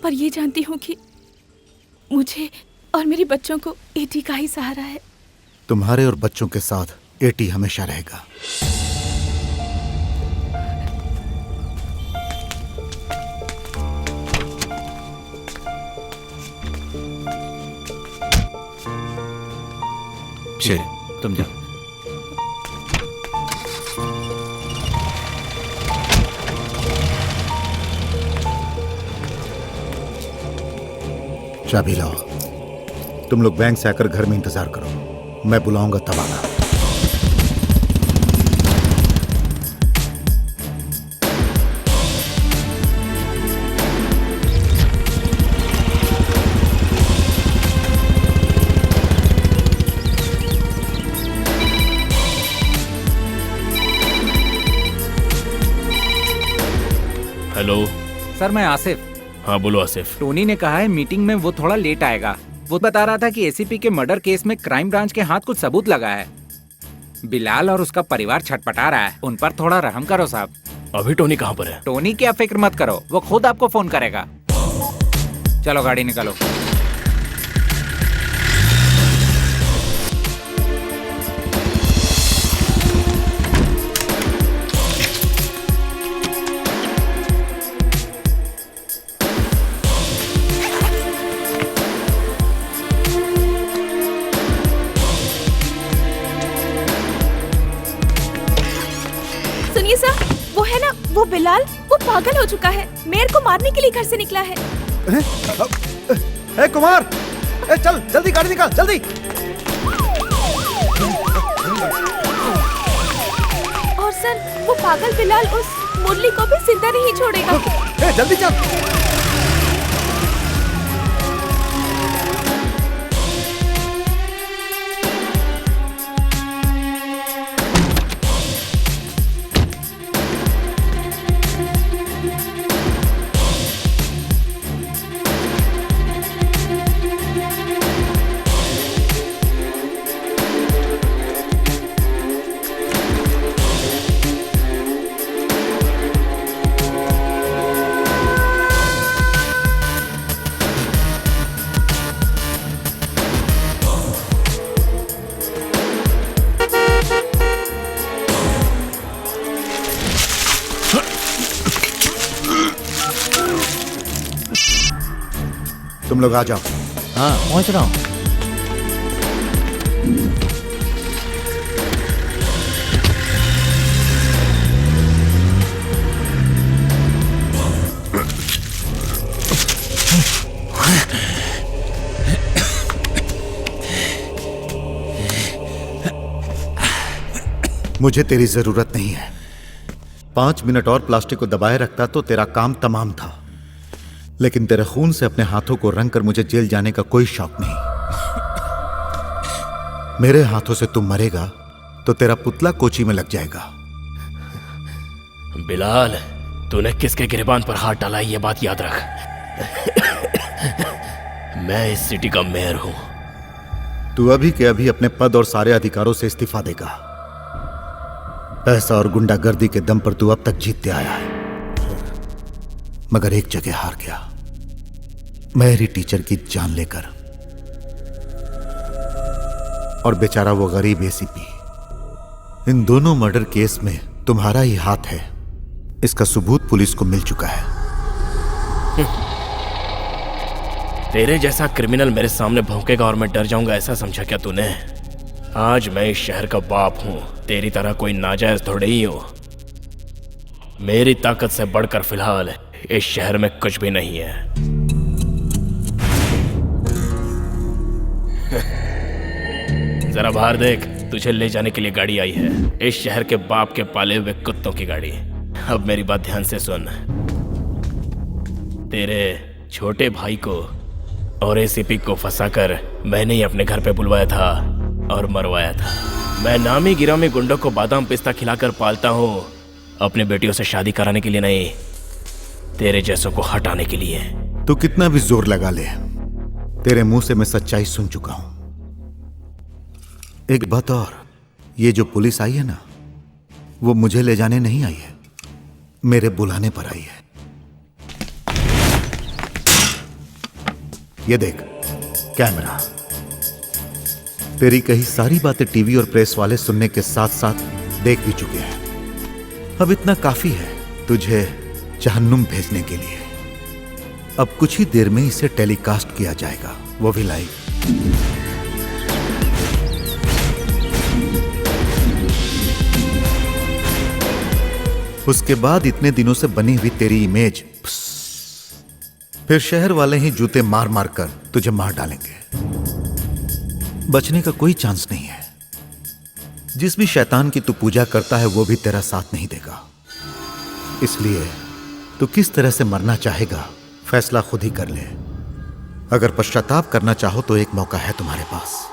पर ये जानती हूँ कि मुझे और मेरे बच्चों को एटी का ही सहारा है। तुम्हारे और बच्चों के साथ एटी हमेशा रहेगा। चलिए, तुम जाओ। चाबी लाओ। तुम लोग बैंक से आकर घर में इंतजार करो। मैं बुलाऊंगा तब आना। हेलो सर मैं आसिफ। हाँ बोलो आसिफ। टोनी ने कहा है मीटिंग में वो थोड़ा लेट आएगा। वो बता रहा था कि एसीपी के मर्डर केस में क्राइम ब्रांच के हाथ कुछ सबूत लगा है। बिलाल और उसका परिवार छटपटा रहा है, उन पर थोड़ा रहम करो साहब। अभी टोनी कहाँ पर है? टोनी की आप फिक्र मत करो, वो खुद आपको फोन करेगा। चलो गाड़ी निकालो। सुनिए सर, वो है ना, वो बिलाल, वो पागल हो चुका है। मेयर को मारने के लिए घर से निकला है। ए कुमार, चल जल्दी गाड़ी निकाल जल्दी। और सर, वो पागल बिलाल उस मुरली को भी जिंदा नहीं छोड़ेगा। जल्दी चल। तुम लोग आ जाओ। हाँ पहुंच रहा हूँ। मुझे तेरी जरूरत नहीं है। 5 मिनट और प्लास्टिक को दबाए रखता तो तेरा काम तमाम था, लेकिन तेरे खून से अपने हाथों को रंग कर मुझे जेल जाने का कोई शौक नहीं। मेरे हाथों से तुम मरेगा तो तेरा पुतला कोची में लग जाएगा। बिलाल, तूने किसके गिरबान पर हाथ डाला है ये बात याद रख। मैं इस सिटी का मेयर हूं। तू अभी के अभी अपने पद और सारे अधिकारों से इस्तीफा देगा। पैसा और गुंडागर्दी के दम पर तू अब तक जीतते आया है, मगर एक जगह हार गया, मेरी टीचर की जान लेकर। और बेचारा वो गरीब एसीपी। इन दोनों मर्डर केस में तुम्हारा ही हाथ है, इसका सबूत पुलिस को मिल चुका है। तेरे जैसा क्रिमिनल मेरे सामने भौंकेगा और मैं डर जाऊंगा, ऐसा समझा क्या तूने? आज मैं इस शहर का बाप हूं, तेरी तरह कोई नाजायज थोड़े ही हूं। मेरी ताकत से बढ़कर फिलहाल इस शहर में कुछ भी नहीं है। जरा बाहर देख, तुझे ले जाने के लिए गाड़ी आई है, इस शहर के बाप के पाले हुए कुत्तों की गाड़ी। अब मेरी बात ध्यान से सुन। तेरे छोटे भाई को और एसीपी को फंसाकर मैंने ही अपने घर पे बुलवाया था और मरवाया था। मैं नामी गिरामी गुंडों को बादाम पिस्ता खिलाकर पालता हूँ, अपनी बेटियों से शादी कराने के लिए नहीं, तेरे जैसों को हटाने के लिए। तू कितना भी जोर लगा ले, तेरे मुंह से मैं सच्चाई सुन चुका हूं। एक बात और, ये जो पुलिस आई है ना, वो मुझे ले जाने नहीं आई है, मेरे बुलाने पर आई है। ये देख कैमरा, तेरी कही सारी बातें टीवी और प्रेस वाले सुनने के साथ साथ देख भी चुके हैं। अब इतना काफी है तुझे जहन्नुम भेजने के लिए। अब कुछ ही देर में इसे टेलीकास्ट किया जाएगा, वो भी लाइव। उसके बाद इतने दिनों से बनी हुई तेरी इमेज, फिर शहर वाले ही जूते मार मार कर तुझे मार डालेंगे। बचने का कोई चांस नहीं है। जिस भी शैतान की तू पूजा करता है वो भी तेरा साथ नहीं देगा। इसलिए तू किस तरह से मरना चाहेगा फैसला खुद ही कर ले। अगर पश्चाताप करना चाहो तो एक मौका है तुम्हारे पास।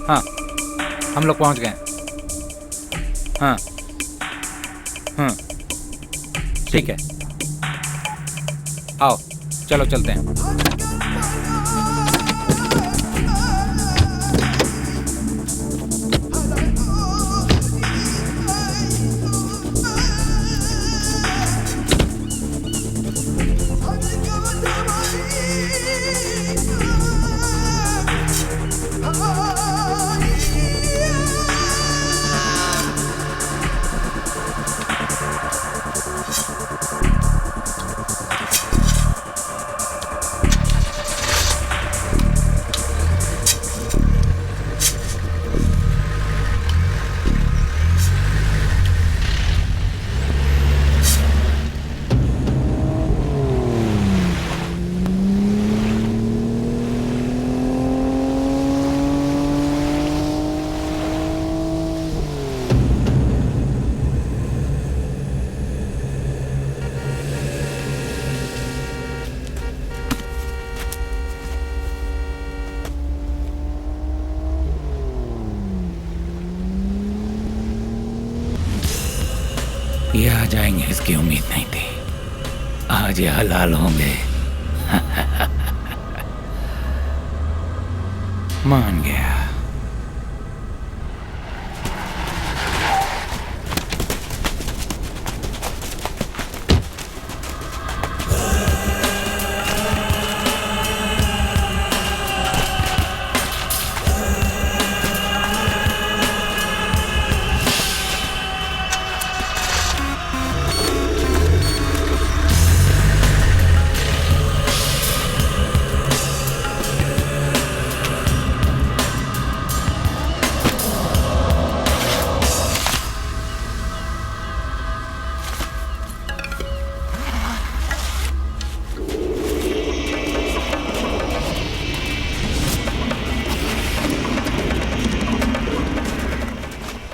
हाँ, हम लोग पहुंच गए। हाँ, ठीक है, आओ चलो चलते हैं। ये आ जाएंगे इसकी उम्मीद नहीं थी। आज ये हलाल होंगे। मान गया।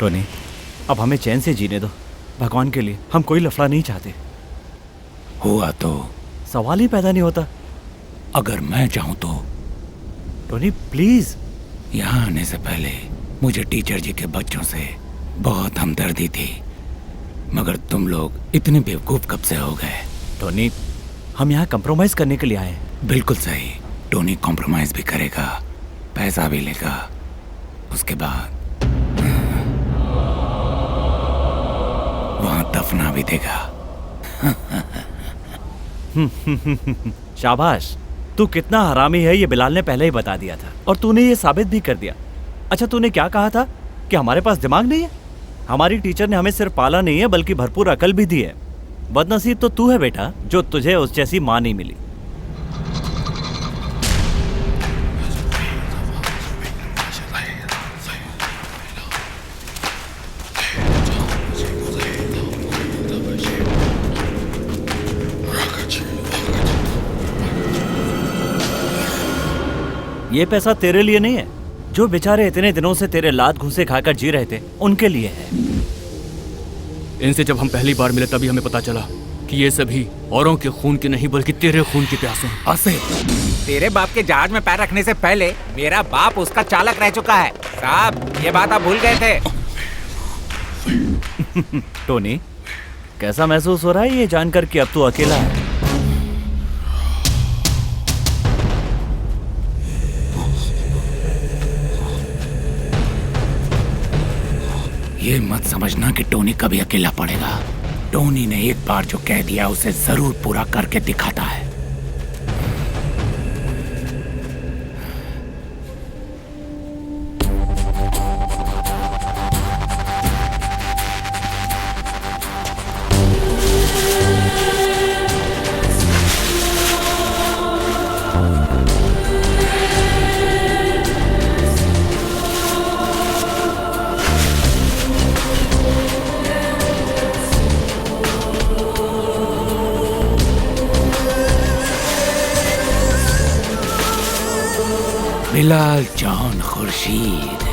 टोनी, अब हमें चैन से जीने दो। भगवान के लिए हम कोई लफड़ा नहीं चाहते। हुआ तो सवाल ही पैदा नहीं होता। अगर मैं चाहूं तो। Tony please. यहाँ आने से पहले मुझे टीचर जी के बच्चों से बहुत हमदर्दी थी, मगर तुम लोग इतने बेवकूफ कब से हो गए? टोनी, हम यहाँ कंप्रोमाइज करने के लिए आए हैं। बिल्कुल सही। टोनी कॉम्प्रोमाइज भी करेगा, पैसा भी लेगा, उसके बाद वहां दफना भी देगा। शाबाश, तू कितना हरामी है ये बिलाल ने पहले ही बता दिया था और तूने ये साबित भी कर दिया। अच्छा, तूने क्या कहा था कि हमारे पास दिमाग नहीं है? हमारी टीचर ने हमें सिर्फ पाला नहीं है बल्कि भरपूर अकल भी दी है। बदनसीब तो तू है बेटा जो तुझे उस जैसी माँ नहीं मिली। ये पैसा तेरे लिए नहीं है, जो बेचारे इतने दिनों से तेरे लात घूसे खाकर जी रहे थे उनके लिए है। इनसे जब हम पहली बार मिले तभी हमें पता चला कि ये सभी औरों के खून के नहीं बल्कि तेरे खून के प्यासे हैं। आसिफ, तेरे बाप के जहाज में पैर रखने से पहले मेरा बाप उसका चालक रह चुका है। साहब, ये बात आप भूल गए थे। टोनी, कैसा महसूस हो रहा है ये जानकर कि अब तू अकेला है? ये मत समझना कि टोनी कभी अकेला पड़ेगा। टोनी ने एक बार जो कह दिया उसे जरूर पूरा करके दिखाता है। बिलाल जॉन खुर्शीद।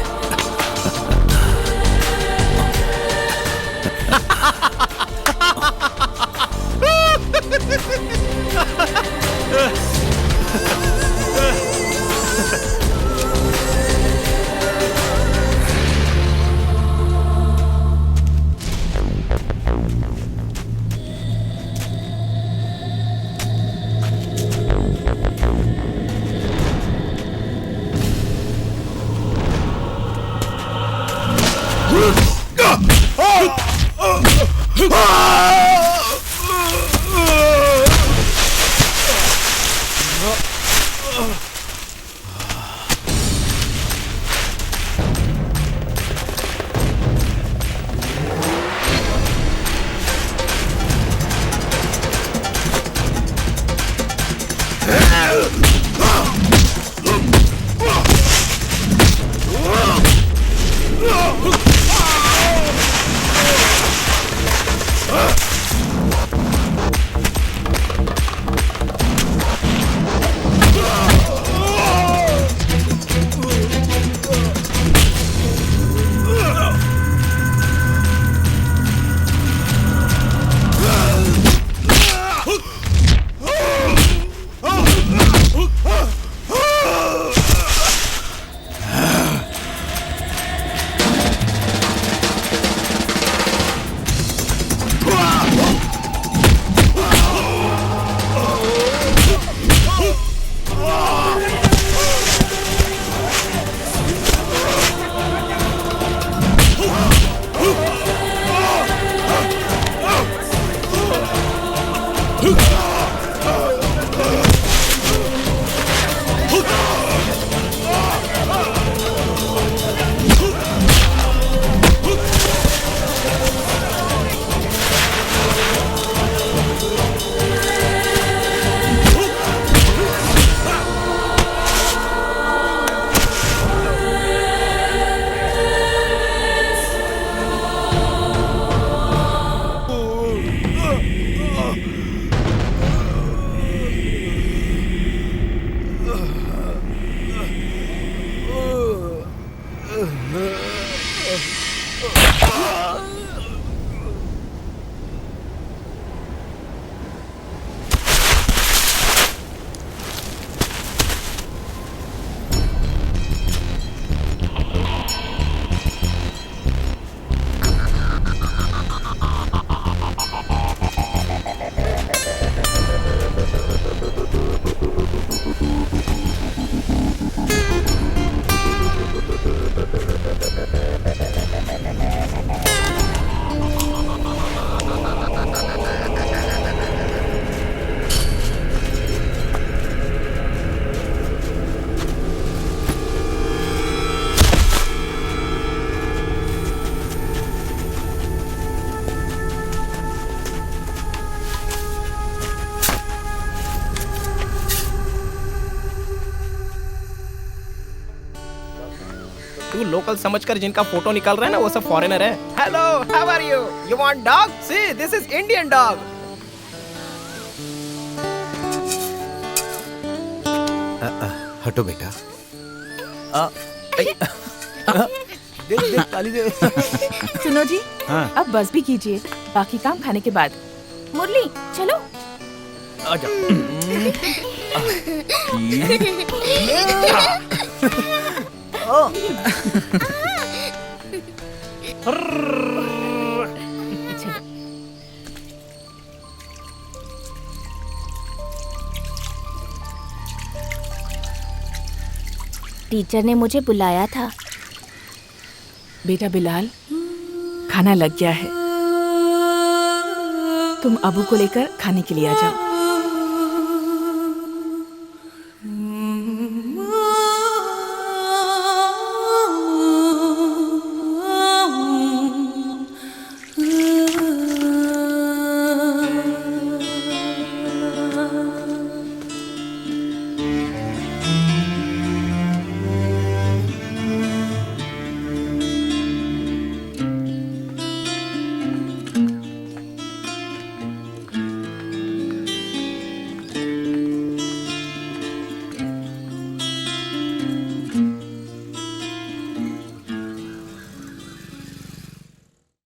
तू लोकल समझकर जिनका फोटो निकाल रहा है ना वो सब फॉरेनर है। Hello, how are you? You want dog? See this is Indian dog. हटो बेटा। देख देख ताली दे। सुनो जी, हाँ। अब बस भी कीजिए, बाकी काम खाने के बाद। मुरली चलो। आजा। टीचर ने मुझे बुलाया था। बेटा बिलाल, खाना लग गया है, तुम अबू को लेकर खाने के लिए आ जाओ।